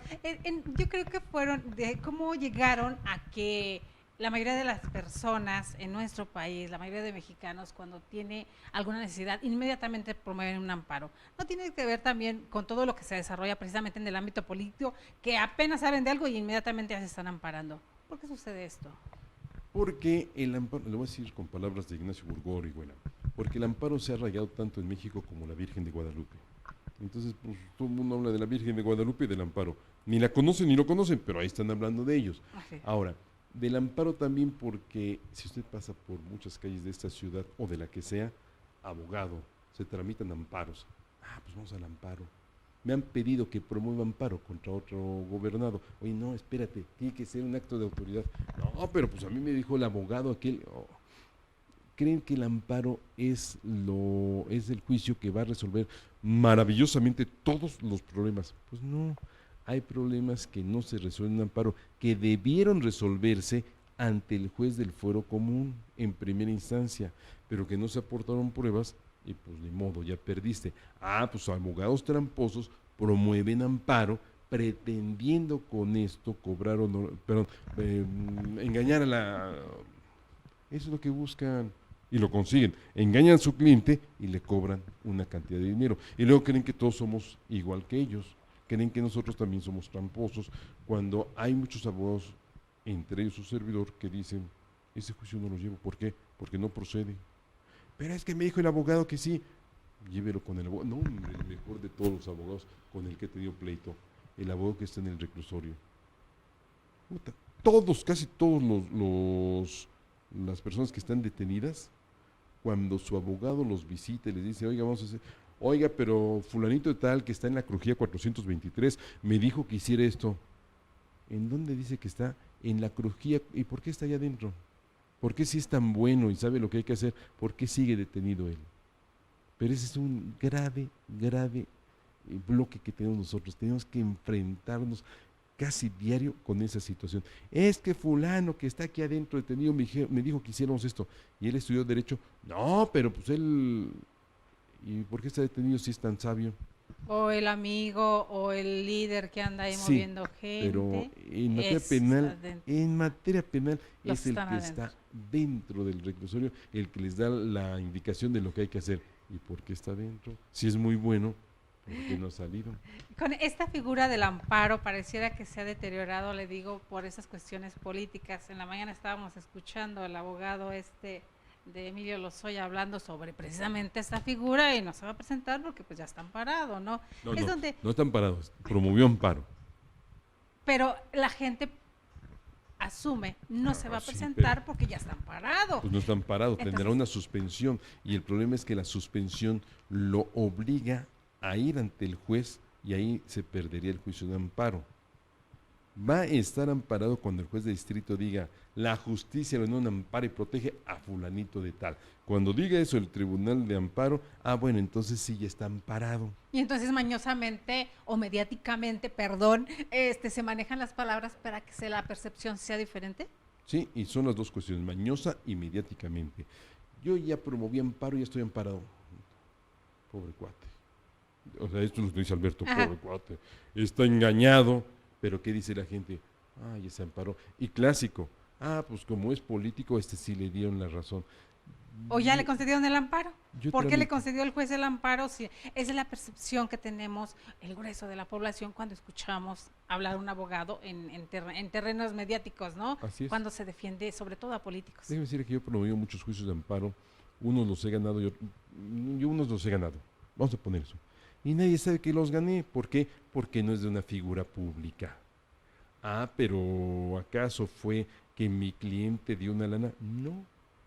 yo creo que fueron de cómo llegaron a que la mayoría de las personas en nuestro país, la mayoría de mexicanos, cuando tiene alguna necesidad, inmediatamente promueven un amparo. No tiene que ver también con todo lo que se desarrolla precisamente en el ámbito político, que apenas saben de algo y inmediatamente ya se están amparando. ¿Por qué sucede esto? Porque el amparo, le voy a decir con palabras de Ignacio Burgórigo, porque el amparo se ha arraigado tanto en México como la Virgen de Guadalupe. Entonces, pues todo el mundo habla de la Virgen de Guadalupe y del amparo. Ni la conocen ni lo conocen, pero ahí están hablando de ellos. Así. Ahora, del amparo también porque si usted pasa por muchas calles de esta ciudad o de la que sea, abogado, se tramitan amparos. Ah, pues vamos al amparo. Me han pedido que promueva amparo contra otro gobernado. Oye, no, espérate, tiene que ser un acto de autoridad. No, pero pues a mí me dijo el abogado aquel. Oh. ¿Creen que el amparo es el juicio que va a resolver maravillosamente todos los problemas? Pues no, hay problemas que no se resuelven en amparo, que debieron resolverse ante el juez del fuero común en primera instancia, pero que no se aportaron pruebas y pues ni modo, ya perdiste. Ah, pues abogados tramposos promueven amparo pretendiendo con esto cobrar engañar a la... Eso es lo que buscan y lo consiguen. Engañan a su cliente y le cobran una cantidad de dinero. Y luego creen que todos somos igual que ellos. Creen que nosotros también somos tramposos cuando hay muchos abogados, entre ellos su servidor, que dicen, ese juicio no lo llevo. ¿Por qué? Porque no procede. Pero es que me dijo el abogado que sí. Llévelo con el abogado. No, hombre, el mejor de todos los abogados con el que he tenido pleito. El abogado que está en el reclusorio. Puta, todos, casi todos las personas que están detenidas, cuando su abogado los visita y les dice, oiga, vamos a hacer, oiga, pero fulanito de tal que está en la crujía 423 me dijo que hiciera esto. ¿En dónde dice que está? En la crujía. ¿Y por qué está allá adentro? ¿Por qué si es tan bueno y sabe lo que hay que hacer? ¿Por qué sigue detenido él? Pero ese es un grave, grave bloque que tenemos nosotros. Tenemos que enfrentarnos casi diario con esa situación. Es que fulano que está aquí adentro detenido me dijo que hiciéramos esto. Y él estudió Derecho. No, pero pues él... ¿Y por qué está detenido si es tan sabio? O el amigo o el líder que anda ahí Sí, moviendo pero gente, está dentro, en materia penal los es el están que adentro. está dentro del reclusorio, el que les da la indicación de lo que hay que hacer. ¿Y por qué está dentro? Si es muy bueno, ¿por qué no ha salido? Con esta figura del amparo pareciera que se ha deteriorado, le digo, por esas cuestiones políticas. En la mañana estábamos escuchando al abogado de Emilio Lozoya hablando sobre precisamente esta figura y no se va a presentar porque pues ya está amparado, ¿no? No, Es no, donde, no están parados, promovió amparo. pero la gente asume, no se va Ah, a sí, pero presentar porque ya está amparado. pues no están parados, tendrá Entonces, una suspensión y el problema es que la suspensión lo obliga a ir ante el juez y ahí se perdería el juicio de amparo. Va a estar amparado cuando el juez de distrito diga la justicia le da un amparo y protege a fulanito de tal. Cuando diga eso el tribunal de amparo, bueno, entonces sí ya está amparado. y entonces mañosamente o mediáticamente, perdón, se manejan las palabras para que la percepción sea diferente. Sí, y son las dos cuestiones, mañosa y mediáticamente. Yo ya promoví amparo y ya estoy amparado. Pobre cuate. O sea, esto es lo que dice Alberto, Ajá. pobre cuate. Está engañado, pero ¿qué dice la gente? Ya se amparó. Y clásico, pues como es político, sí le dieron la razón. O ya Yo, le concedieron el amparo. yo ¿Por qué le tramito. concedió el juez el amparo? Si esa es la percepción que tenemos el grueso de la población cuando escuchamos hablar a un abogado en terrenos mediáticos, ¿no? Así es. Cuando se defiende sobre todo a políticos. Déjeme decir que yo he promovido muchos juicios de amparo. Unos los he ganado, yo unos los he ganado. Vamos a poner eso. Y nadie sabe que los gané. ¿Por qué? Porque no es de una figura pública. Pero ¿acaso fue que mi cliente dio una lana? No.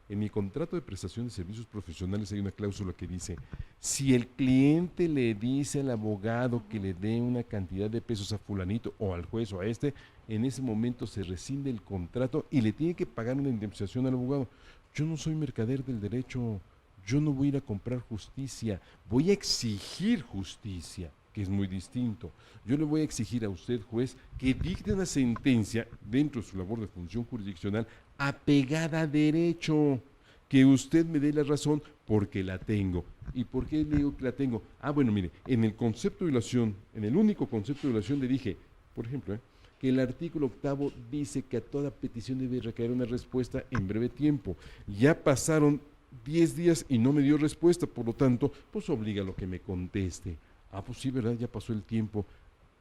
En mi contrato de prestación de servicios profesionales hay una cláusula que dice, si el cliente le dice al abogado que le dé una cantidad de pesos a fulanito o al juez o a en ese momento se rescinde el contrato y le tiene que pagar una indemnización al abogado. Yo no soy mercader del derecho, yo no voy a ir a comprar justicia, voy a exigir justicia, que es muy distinto. Yo le voy a exigir a usted, juez, que dicte una sentencia dentro de su labor de función jurisdiccional apegada a derecho, que usted me dé la razón porque la tengo. ¿Y por qué le digo que la tengo? Bueno, mire, en el concepto de violación, en el único concepto de violación le dije, por ejemplo, que el artículo 8 dice que a toda petición debe recaer una respuesta en breve tiempo. Ya pasaron 10 días y no me dio respuesta, por lo tanto, pues obliga a lo que me conteste. Pues sí, ¿verdad? Ya pasó el tiempo.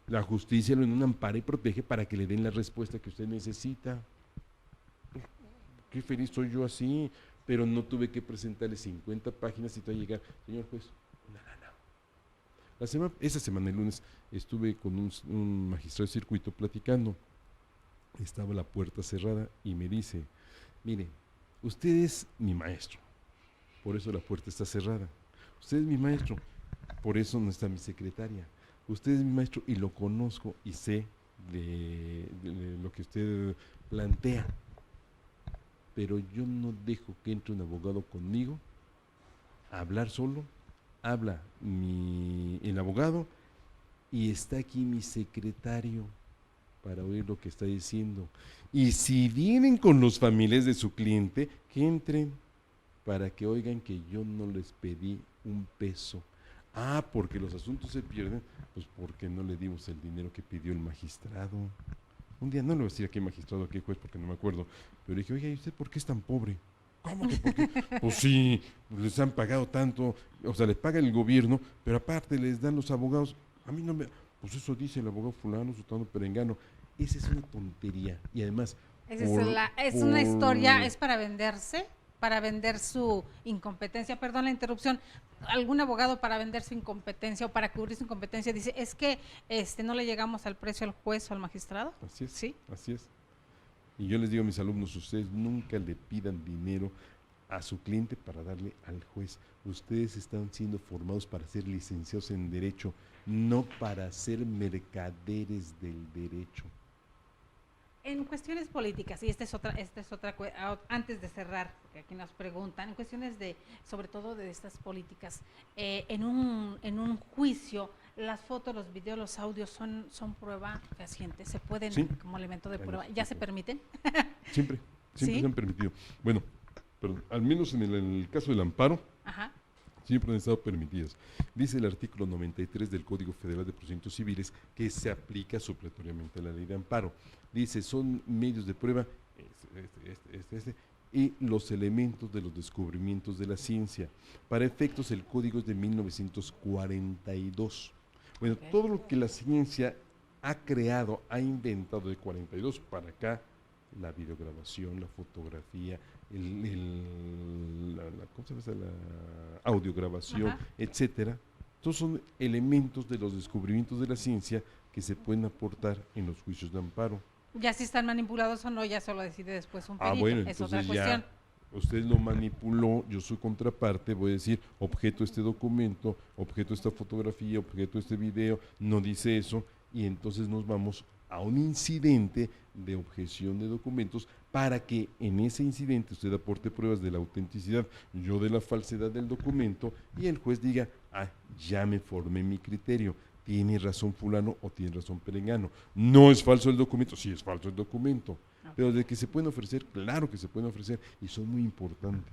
La justicia lo ampara y protege para que le den la respuesta que usted necesita. Qué feliz soy yo así, pero no tuve que presentarle 50 páginas y te va a llegar, señor juez, una lana. Esa semana, el lunes, estuve con un magistrado de circuito platicando. Estaba la puerta cerrada y me dice, mire, usted es mi maestro, por eso la puerta está cerrada. Usted es mi maestro, por eso no está mi secretaria. Usted es mi maestro y lo conozco y sé de lo que usted plantea. Pero yo no dejo que entre un abogado conmigo a hablar solo. Habla el abogado y está aquí mi secretario para oír lo que está diciendo. Y si vienen con los familiares de su cliente, que entren para que oigan que yo no les pedí un peso. Porque los asuntos se pierden, pues porque no le dimos el dinero que pidió el magistrado. Un día, no le voy a decir a qué magistrado, a qué juez, porque no me acuerdo, pero le dije, oye, ¿y usted por qué es tan pobre? ¿Cómo que por qué? Pues sí, les han pagado tanto, o sea, les paga el gobierno, pero aparte les dan los abogados. A mí no me... Pues eso dice el abogado fulano, sutano, perengano. Esa es una tontería. Y además, Es una historia, es para vender su incompetencia, perdón la interrupción, algún abogado para vender su incompetencia o para cubrir su incompetencia dice, es que no le llegamos al precio al juez o al magistrado. Así es, ¿Sí? así es. Y yo les digo a mis alumnos, ustedes nunca le pidan dinero a su cliente para darle al juez. Ustedes están siendo formados para ser licenciados en Derecho, no para ser mercaderes del derecho. En cuestiones políticas, y antes de cerrar, porque aquí nos preguntan, en cuestiones de, sobre todo de estas políticas, en un juicio, las fotos, los videos, los audios son prueba fehaciente, se pueden Sí. como elemento de prueba, ¿ya se permiten? Siempre ¿Sí? se han permitido. Bueno, pero al menos en el caso del amparo, Ajá. siempre han estado permitidas. Dice el artículo 93 del Código Federal de Procedimientos Civiles que se aplica supletoriamente a la ley de amparo. Dice, son medios de prueba y los elementos de los descubrimientos de la ciencia. Para efectos, el código es de 1942. Bueno, Ok. todo lo que la ciencia ha creado, ha inventado de 42 para acá, la videograbación, la fotografía, ¿cómo se llama? La audiograbación, Ajá. etcétera. Todos son elementos de los descubrimientos de la ciencia que se pueden aportar en los juicios de amparo. Ya si están manipulados o no, ya solo decide después un Ah, perito, bueno, es otra entonces cuestión. ya usted lo manipuló, yo soy contraparte, voy a decir objeto este documento, objeto esta fotografía, objeto este video, no dice eso, y entonces nos vamos a un incidente de objeción de documentos para que en ese incidente usted aporte pruebas de la autenticidad, yo de la falsedad del documento, y el juez diga, ya me formé mi criterio. Tiene razón fulano o tiene razón perengano. No es falso el documento, sí es falso el documento. Pero de que se pueden ofrecer, claro que se pueden ofrecer y son muy importantes.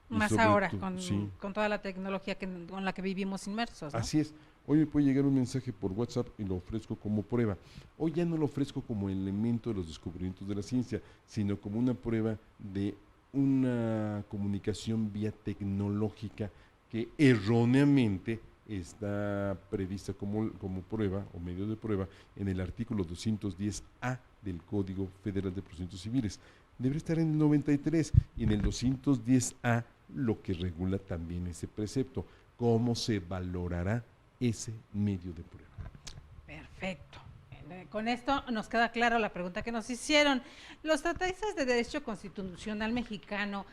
Y Más sobre ahora, todo, sí, con toda la tecnología con la que vivimos inmersos, ¿no? así es. Hoy me puede llegar un mensaje por WhatsApp y lo ofrezco como prueba. Hoy ya no lo ofrezco como elemento de los descubrimientos de la ciencia, sino como una prueba de una comunicación vía tecnológica que erróneamente está prevista como prueba o medio de prueba en el artículo 210A del Código Federal de Procedimientos Civiles. Debería estar en el 93 y en el 210A lo que regula también ese precepto, cómo se valorará ese medio de prueba. Perfecto. Con esto nos queda claro la pregunta que nos hicieron. Los tratatistas de Derecho Constitucional Mexicano,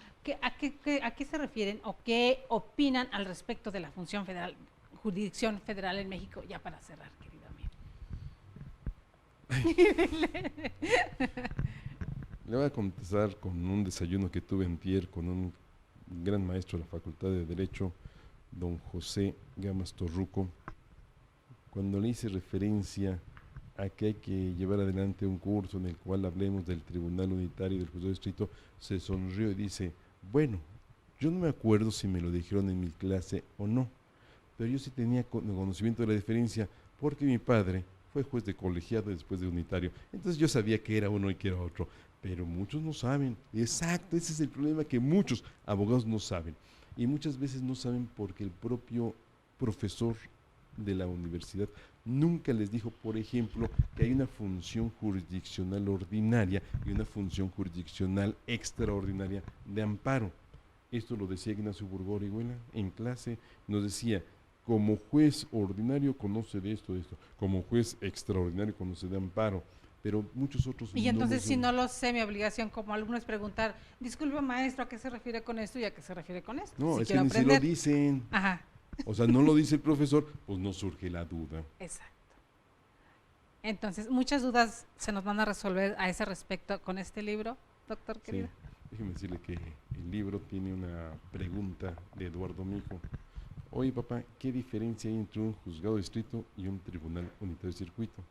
¿a qué se refieren o qué opinan al respecto de la función federal, jurisdicción federal en México? Ya para cerrar, querido amigo. Le voy a contestar con un desayuno que tuve antier con un gran maestro de la Facultad de Derecho, don José Gamas Torruco, cuando le hice referencia a que hay que llevar adelante un curso en el cual hablemos del Tribunal Unitario y del Juzgado de Distrito, se sonrió y dice, bueno, yo no me acuerdo si me lo dijeron en mi clase o no, pero yo sí tenía conocimiento de la diferencia porque mi padre fue juez de colegiado y después de unitario, entonces yo sabía que era uno y que era otro, pero muchos no saben. Exacto, ese es el problema, que muchos abogados no saben, y muchas veces no saben porque el propio profesor de la universidad nunca les dijo, por ejemplo, que hay una función jurisdiccional ordinaria y una función jurisdiccional extraordinaria de amparo. Esto lo decía Ignacio Burgó Orihuela en clase, nos decía, como juez ordinario conoce de esto, como juez extraordinario conoce de amparo, pero muchos otros Y no entonces, lo si no lo sé, mi obligación como alumno es preguntar, disculpe maestro, ¿a qué se refiere con esto y a qué se refiere con esto? No, si es que quiero ni se lo aprender. dicen. Ajá, O sea, no lo dice el profesor, pues no surge la duda. exacto. Entonces, muchas dudas se nos van a resolver a ese respecto con este libro, doctor Sí, querido. déjeme decirle que el libro tiene una pregunta de Eduardo Mijo. Oye, papá, ¿qué diferencia hay entre un juzgado de distrito y un tribunal unitario de circuito?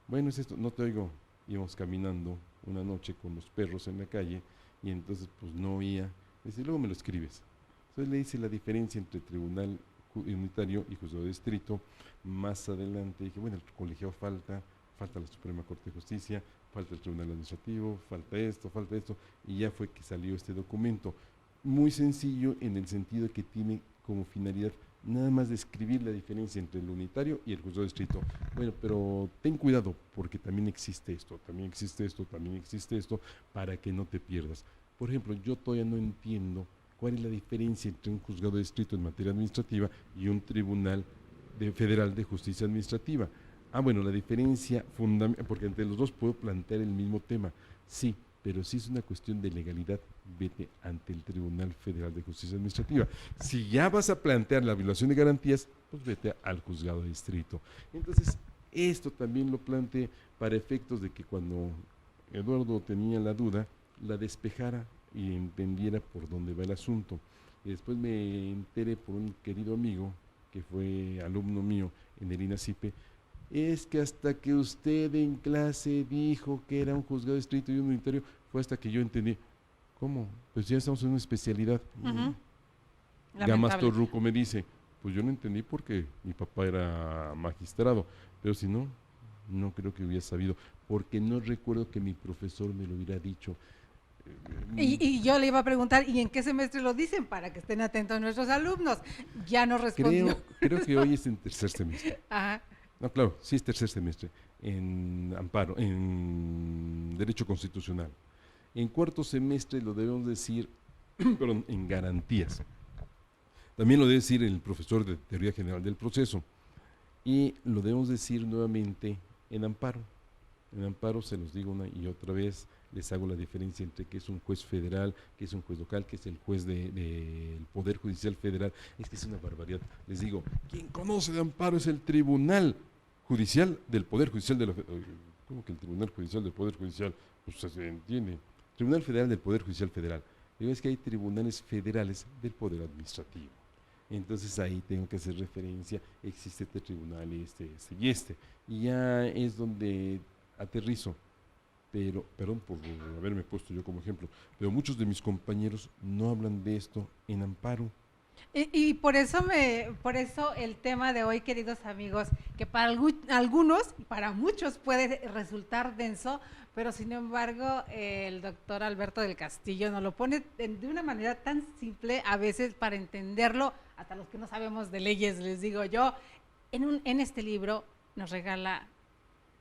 Bueno, es esto, no te oigo. Íbamos caminando una noche con los perros en la calle y entonces pues no oía. Dice, luego me lo escribes. Entonces le hice la diferencia entre tribunal unitario y juzgado de distrito. Más adelante dije, bueno, el colegiado falta la Suprema Corte de Justicia, falta el Tribunal Administrativo, falta esto, y ya fue que salió este documento. Muy sencillo en el sentido que tiene como finalidad nada más describir la diferencia entre el unitario y el juzgado de distrito. Bueno, pero ten cuidado porque también existe esto, para que no te pierdas. Por ejemplo, yo todavía no entiendo cuál es la diferencia entre un juzgado de distrito en materia administrativa y un tribunal federal de justicia administrativa. Bueno, la diferencia fundamental, porque entre los dos puedo plantear el mismo tema, sí, pero si es una cuestión de legalidad, vete ante el Tribunal Federal de Justicia Administrativa. Si ya vas a plantear la violación de garantías, pues vete al juzgado de distrito. Entonces, esto también lo planteé para efectos de que cuando Eduardo tenía la duda, la despejara y entendiera por dónde va el asunto. Y después me enteré por un querido amigo que fue alumno mío en el INACIPE, es que hasta que usted en clase dijo que era un juzgado estricto y un unitario, fue hasta que yo entendí, ¿cómo? Pues ya estamos en una especialidad. Gamas Torruco me dice, pues yo no entendí porque mi papá era magistrado, pero si no, no creo que hubiera sabido, porque no recuerdo que mi profesor me lo hubiera dicho. Y yo le iba a preguntar, ¿y en qué semestre lo dicen? Para que estén atentos nuestros alumnos. Ya nos respondió. Creo que hoy es en tercer semestre. Ajá. No, claro, sí es tercer semestre, en amparo, en Derecho Constitucional. En cuarto semestre lo debemos decir, perdón, en garantías. También lo debe decir el profesor de Teoría General del Proceso. Y lo debemos decir nuevamente en amparo. En amparo se los digo una y otra vez, les hago la diferencia entre qué es un juez federal, qué es un juez local, qué es el juez del Poder Judicial Federal. Es que es una barbaridad. Les digo, quien conoce de amparo es el Tribunal Judicial del Poder Judicial de la Federación. ¿Cómo que el Tribunal Judicial del Poder Judicial? Pues se entiende. Tribunal Federal del Poder Judicial Federal. Digo, es que hay tribunales federales del Poder Administrativo. Entonces ahí tengo que hacer referencia, existe este tribunal, este y este. Y ya es donde aterrizo, pero, perdón por haberme puesto yo como ejemplo, pero muchos de mis compañeros no hablan de esto en amparo. Y por eso el tema de hoy, queridos amigos, que para algunos y para muchos puede resultar denso, pero sin embargo el doctor Alberto del Castillo nos lo pone de una manera tan simple a veces para entenderlo, hasta los que no sabemos de leyes, les digo yo, en este libro nos regala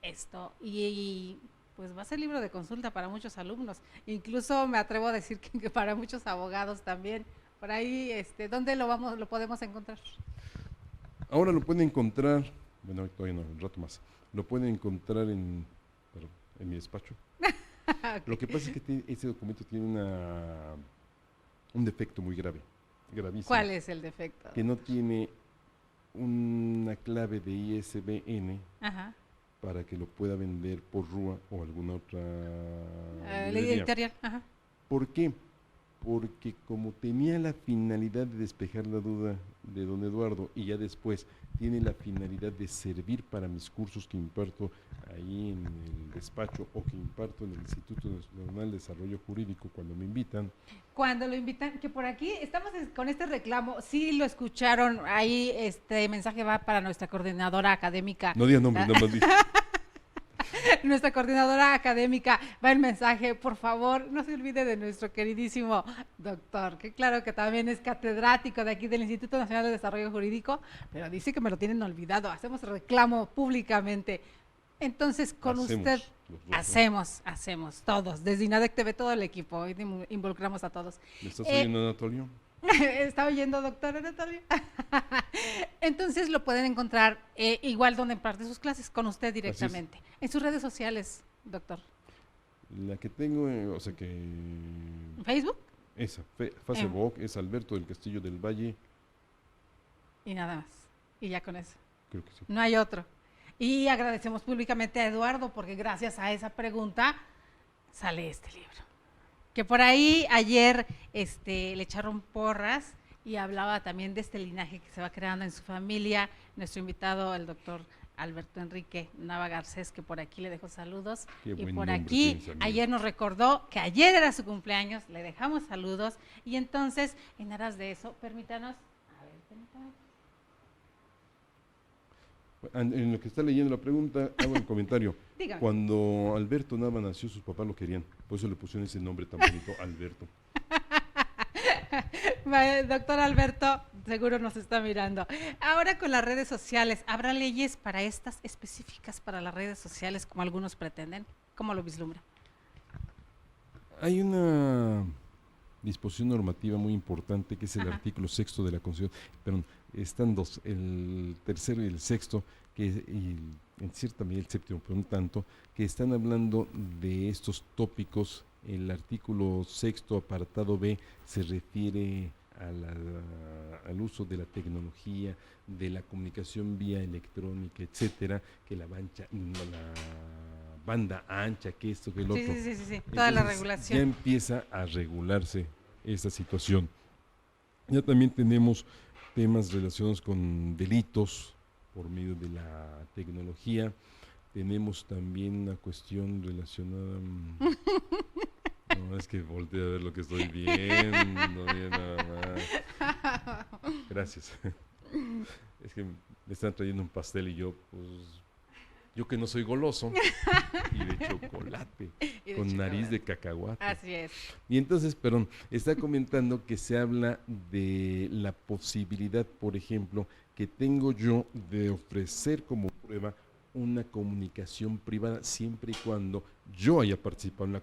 esto y pues va a ser libro de consulta para muchos alumnos, incluso me atrevo a decir que para muchos abogados también. Por ahí, ¿dónde lo podemos encontrar? Ahora lo pueden encontrar, bueno, todavía no, un rato más, lo pueden encontrar en mi despacho. Okay. Lo que pasa es que ese documento tiene un defecto muy grave, gravísimo. ¿Cuál es el defecto? Que no tiene una clave de ISBN. Ajá. Para que lo pueda vender por RUA o alguna otra editorial. Ajá. ¿Por qué? Porque como tenía la finalidad de despejar la duda de don Eduardo y ya después tiene la finalidad de servir para mis cursos que imparto ahí en el despacho o que imparto en el Instituto Nacional de Desarrollo Jurídico cuando me invitan. Cuando lo invitan, que por aquí estamos con este reclamo, sí lo escucharon, ahí este mensaje va para nuestra coordinadora académica. No digas nombre, no más digas. Nuestra coordinadora académica, va el mensaje, por favor, no se olvide de nuestro queridísimo doctor, que claro que también es catedrático de aquí del Instituto Nacional de Desarrollo Jurídico, pero dice que me lo tienen olvidado, hacemos reclamo públicamente. Entonces, con usted hacemos todos, desde INADEC TV, todo el equipo, hoy involucramos a todos. ¿Me estás oyendo, Anatolio? ¿Está oyendo, doctor Anatolio? Entonces lo pueden encontrar igual donde imparte sus clases, con usted directamente. En sus redes sociales, doctor. La que tengo, o sea que... ¿Facebook? Esa, Facebook, es Alberto del Castillo del Valle. Y nada más. Y ya con eso. Creo que sí. No hay otro. Y agradecemos públicamente a Eduardo porque gracias a esa pregunta sale este libro. Que por ahí ayer le echaron porras y hablaba también de este linaje que se va creando en su familia. Nuestro invitado, el doctor Alberto Enrique Nava Garcés, que por aquí le dejo saludos. Y por aquí ayer nos recordó que ayer era su cumpleaños, le dejamos saludos. Y entonces, en aras de eso, permítanos. En lo que está leyendo la pregunta, hago el comentario. Dígame. Cuando Alberto Nava nació, sus papás lo querían, por eso le pusieron ese nombre tan bonito, Alberto. Doctor Alberto, seguro nos está mirando. Ahora con las redes sociales, ¿habrá leyes para estas específicas para las redes sociales como algunos pretenden? ¿Cómo lo vislumbra? Hay una disposición normativa muy importante que es el artículo 6 de la Constitución, perdón, están dos, el tercero y el sexto, y en cierta medida el séptimo, pero un tanto, que están hablando de estos tópicos. El artículo 6, apartado B, se refiere al uso de la tecnología, de la comunicación vía electrónica, etcétera, que la banda ancha, que esto, que el Sí, otro. sí. Toda la Entonces, regulación. ya empieza a regularse esta situación. Ya también tenemos temas relacionados con delitos por medio de la tecnología. Tenemos también una cuestión relacionada... No, es que volteé a ver lo que estoy viendo, bien nada más. Gracias. Es que me están trayendo un pastel y yo, pues, yo que no soy goloso, y de chocolate, Y de con nariz chocolate. de cacahuate. Así es. Y entonces, perdón, está comentando que se habla de la posibilidad, por ejemplo, que tengo yo de ofrecer como prueba una comunicación privada siempre y cuando yo haya participado en la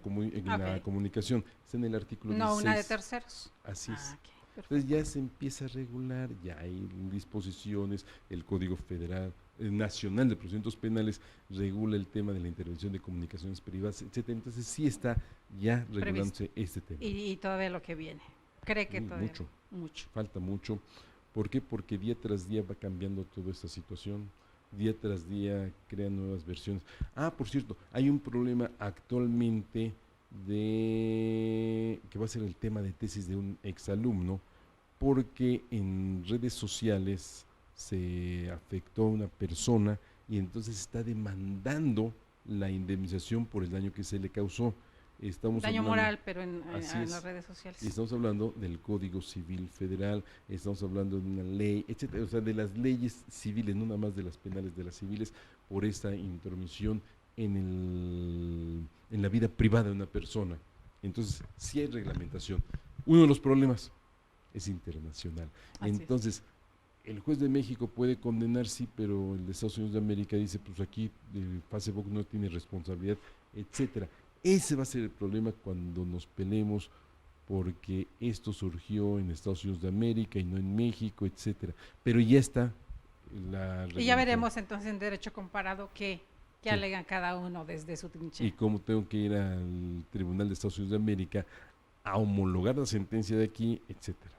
Ok. comunicación. Está en el artículo No 16. una de terceros. Así es. Ah, ok, Entonces perfecto. ya se empieza a regular, ya hay disposiciones, el Código Federal, Nacional de Procedimientos Penales regula el tema de la intervención de comunicaciones privadas, etcétera. Entonces sí está ya Previsto. regulándose este tema. Y todavía lo que viene. ¿Cree que todavía? Mucho, Mucho. falta mucho. ¿Por qué? Porque día tras día va cambiando toda esta situación. Día tras día crean nuevas versiones. Ah, por cierto, hay un problema actualmente de que va a ser el tema de tesis de un exalumno, porque en redes sociales se afectó a una persona y entonces está demandando la indemnización por el daño que se le causó. Estamos Daño hablando, moral, pero en así en es, las redes sociales. y estamos hablando del Código Civil Federal, estamos hablando de una ley, etcétera, o sea, de las leyes civiles, no nada más de las penales, de las civiles, por esta intromisión en la vida privada de una persona. Entonces, sí hay reglamentación. Uno de los problemas es internacional. Así es. Entonces, el juez de México puede condenar, sí, pero el de Estados Unidos de América dice, pues aquí Facebook no tiene responsabilidad, etcétera. Ese va a ser el problema cuando nos peleemos porque esto surgió en Estados Unidos de América y no en México, etcétera. Pero ya está la Y ya reglamentación. veremos entonces en derecho comparado qué Sí. alegan cada uno desde su trinchera. Y cómo tengo que ir al Tribunal de Estados Unidos de América a homologar la sentencia de aquí, etcétera.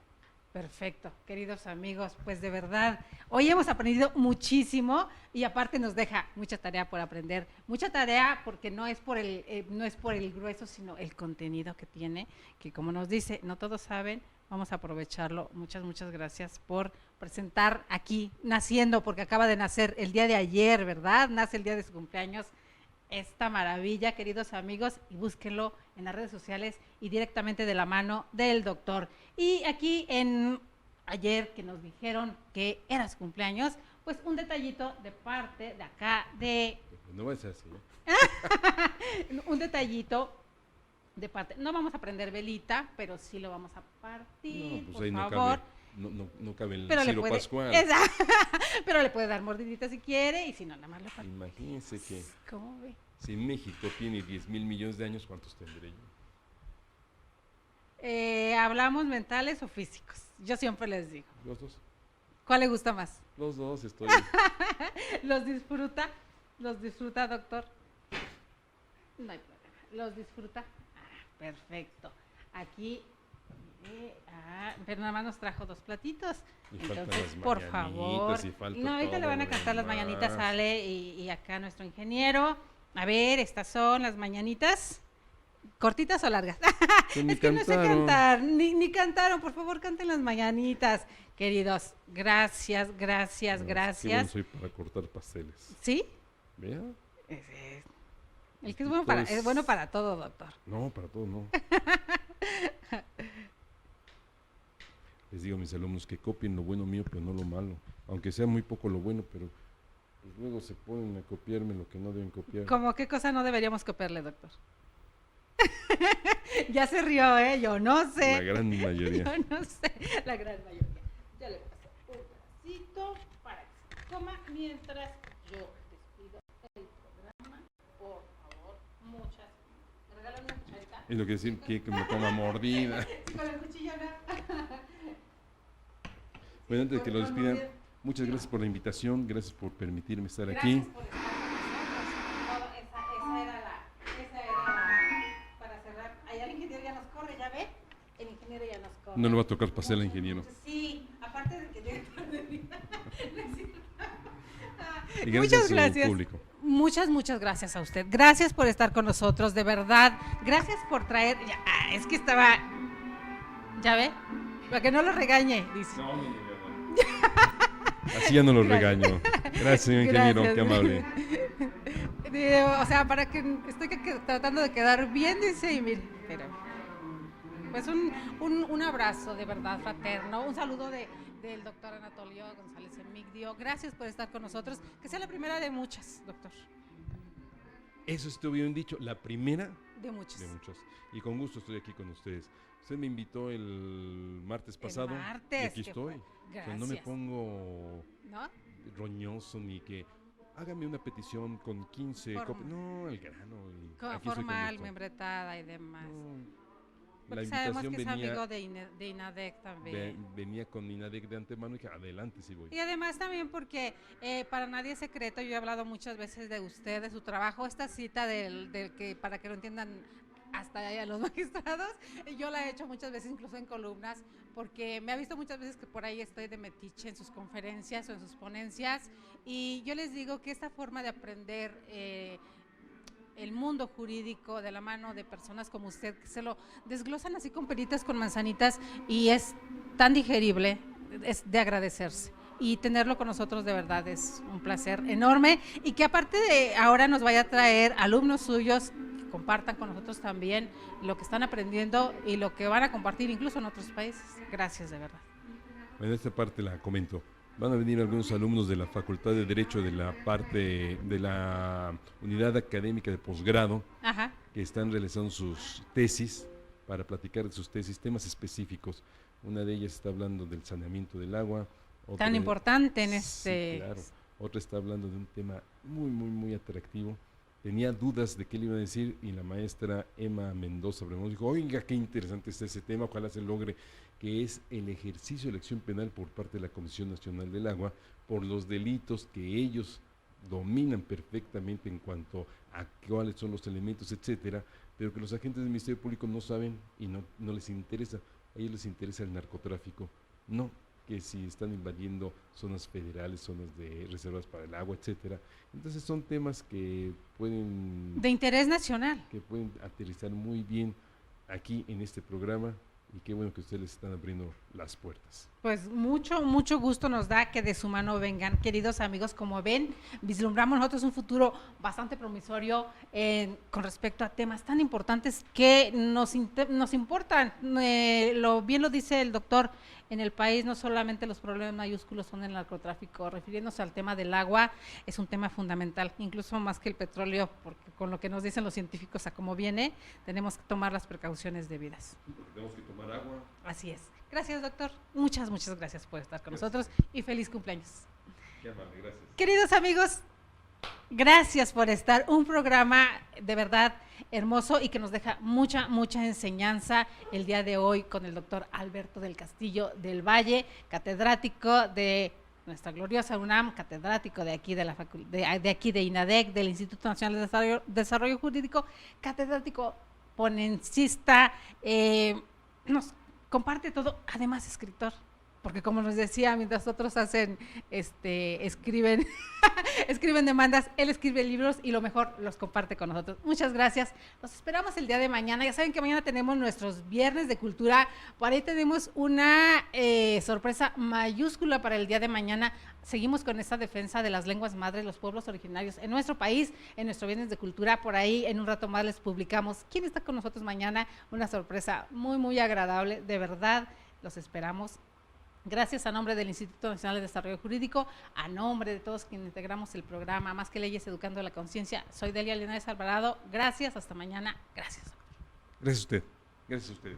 Perfecto, queridos amigos, pues de verdad, hoy hemos aprendido muchísimo y aparte nos deja mucha tarea por aprender, mucha tarea porque no es por el grueso, sino el contenido que tiene, que como nos dice, no todos saben, vamos a aprovecharlo. Muchas gracias por presentar aquí, naciendo, porque acaba de nacer el día de ayer, ¿verdad? Nace el día de su cumpleaños. Esta maravilla, queridos amigos, y búsquenlo en las redes sociales y directamente de la mano del doctor. Y aquí ayer que nos dijeron que era su cumpleaños, pues un detallito de parte de acá No va a ser así, un detallito de parte, no vamos a prender velita, pero sí lo vamos a partir, No, pues por ahí no favor. cabe, no cabe el Pero le Ciro puede, Pascual. pero le puede dar mordidita si quiere y si no, nada más le parte. Imagínense que ¿Cómo ve? si México tiene 10,000 millones de años, ¿cuántos tendré yo? ¿Hablamos mentales o físicos? Yo siempre les digo. Los dos. ¿Cuál le gusta más? Los dos estoy. ¿Los disfruta? ¿Los disfruta, doctor? No hay problema. ¿Los disfruta? Ah, perfecto. Aquí, pero nada más nos trajo 2 platitos. Y faltan Entonces, las por mañanitas, favor. y falta No, ahorita le todo van a lo cantar las demás. mañanitas, Ale, y acá nuestro ingeniero. A ver, estas son las mañanitas. ¿Cortitas o largas? Pues ni Es que no sé cantaron. cantar, ni cantaron. Por favor, canten las mañanitas. Queridos, gracias. No, qué bueno soy para cortar pasteles. ¿Sí? ¿Vea? El que es bueno para todo, doctor. No, para todo no. Les digo a mis alumnos que copien lo bueno mío, pero no lo malo. Aunque sea muy poco lo bueno, pero pues luego se ponen a copiarme lo que no deben copiar. ¿Cómo qué cosa no deberíamos copiarle, doctor? Ya se rió, ¿eh? Yo no sé. La gran mayoría. Yo no sé. La gran mayoría. Ya le paso un pedacito para que se coma mientras yo despido el programa. Por favor, muchas. ¿Me regalan una cucharita? Es lo que decir que me coma mordida. Sí, con el cuchillo acá. Bueno, antes de que lo Con despidan, mordida. muchas gracias por la invitación, gracias por permitirme estar Gracias aquí. por estar con nosotros. Esa era la para cerrar. Allá el ingeniero ya nos corre, ¿ya ve? El ingeniero ya nos corre. No le va a tocar pastel al ingeniero. Sí, aparte de que llega tarde. Y gracias Muchas a su gracias. público. Muchas gracias a usted. Gracias por estar con nosotros, de verdad. Gracias por traer. Es que estaba. ¿Ya ve? Para que no lo regañe, dice. No. Así ya no lo regaño. Gracias, señor ingeniero, qué amable. O sea, para que estoy tratando de quedar bien, dice, y mire, pero. Pues un abrazo de verdad fraterno, un saludo del doctor Anatolio González Emigdio. Gracias por estar con nosotros, que sea la primera de muchas, doctor. Eso estuvo bien dicho, la primera de muchos. Y con gusto estoy aquí con ustedes. Usted me invitó el martes pasado. Y aquí estoy. Gracias. O sea, no me pongo roñoso ni que hágame una petición con 15 copias. No, el grano. Formal, membretada y demás. No. Porque sabemos que es amigo de INADEC también. Venía con INADEC de antemano y que adelante sí voy. Y además también porque para nadie es secreto, yo he hablado muchas veces de usted, de su trabajo, esta cita del que para que lo entiendan hasta allá los magistrados, yo la he hecho muchas veces incluso en columnas, porque me ha visto muchas veces que por ahí estoy de metiche en sus conferencias o en sus ponencias, y yo les digo que esta forma de aprender el mundo jurídico de la mano de personas como usted, que se lo desglosan así con peritas, con manzanitas, y es tan digerible, es de agradecerse. Y tenerlo con nosotros de verdad es un placer enorme, y que aparte de ahora nos vaya a traer alumnos suyos que compartan con nosotros también lo que están aprendiendo y lo que van a compartir incluso en otros países. Gracias, de verdad. En esta parte la comento. Van a venir algunos alumnos de la Facultad de Derecho de la parte de la unidad académica de posgrado. Ajá. Que están realizando sus tesis para platicar de sus tesis, temas específicos. Una de ellas está hablando del saneamiento del agua. Otra Tan importante en sí, claro. Otra está hablando de un tema muy atractivo. Tenía dudas de qué le iba a decir y la maestra Emma Mendoza Bremón dijo, oiga, qué interesante está ese tema, ojalá se logre, que es el ejercicio de la acción penal por parte de la Comisión Nacional del Agua por los delitos que ellos dominan perfectamente en cuanto a cuáles son los elementos, etcétera, pero que los agentes del Ministerio Público no saben y no les interesa. A ellos les interesa el narcotráfico, no que si están invadiendo zonas federales, zonas de reservas para el agua, etcétera. Entonces son temas que pueden... de interés nacional. Que pueden aterrizar muy bien aquí en este programa y qué bueno que ustedes les están abriendo las puertas. Pues mucho gusto nos da que de su mano vengan, queridos amigos. Como ven, vislumbramos nosotros un futuro bastante promisorio con respecto a temas tan importantes que nos importan. Bien lo dice el doctor, en el país no solamente los problemas mayúsculos son el narcotráfico, refiriéndose al tema del agua, es un tema fundamental, incluso más que el petróleo, porque con lo que nos dicen los científicos a cómo viene, tenemos que tomar las precauciones debidas. Tenemos que tomar agua. Así es. Gracias, doctor. Muchas gracias por estar con nosotros y feliz cumpleaños. Qué amable, gracias. Queridos amigos, gracias por estar. Un programa de verdad hermoso y que nos deja mucha enseñanza el día de hoy con el doctor Alberto del Castillo del Valle, catedrático de nuestra gloriosa UNAM, catedrático de aquí de INADEC, del Instituto Nacional de Desarrollo Jurídico, catedrático, ponencista, nos comparte todo, además escritor, porque como nos decía, mientras otros escriben escriben demandas, él escribe libros y lo mejor los comparte con nosotros. Muchas gracias, los esperamos el día de mañana. Ya saben que mañana tenemos nuestros viernes de cultura, por ahí tenemos una sorpresa mayúscula para el día de mañana. Seguimos con esta defensa de las lenguas madres, los pueblos originarios en nuestro país, en nuestro viernes de cultura. Por ahí en un rato más les publicamos quién está con nosotros mañana, una sorpresa muy agradable, de verdad, los esperamos. Gracias a nombre del Instituto Nacional de Desarrollo Jurídico, a nombre de todos quienes integramos el programa Más que Leyes, Educando la Conciencia, soy Delia Linares Alvarado. Gracias, hasta mañana. Gracias. Gracias a usted. Gracias a ustedes.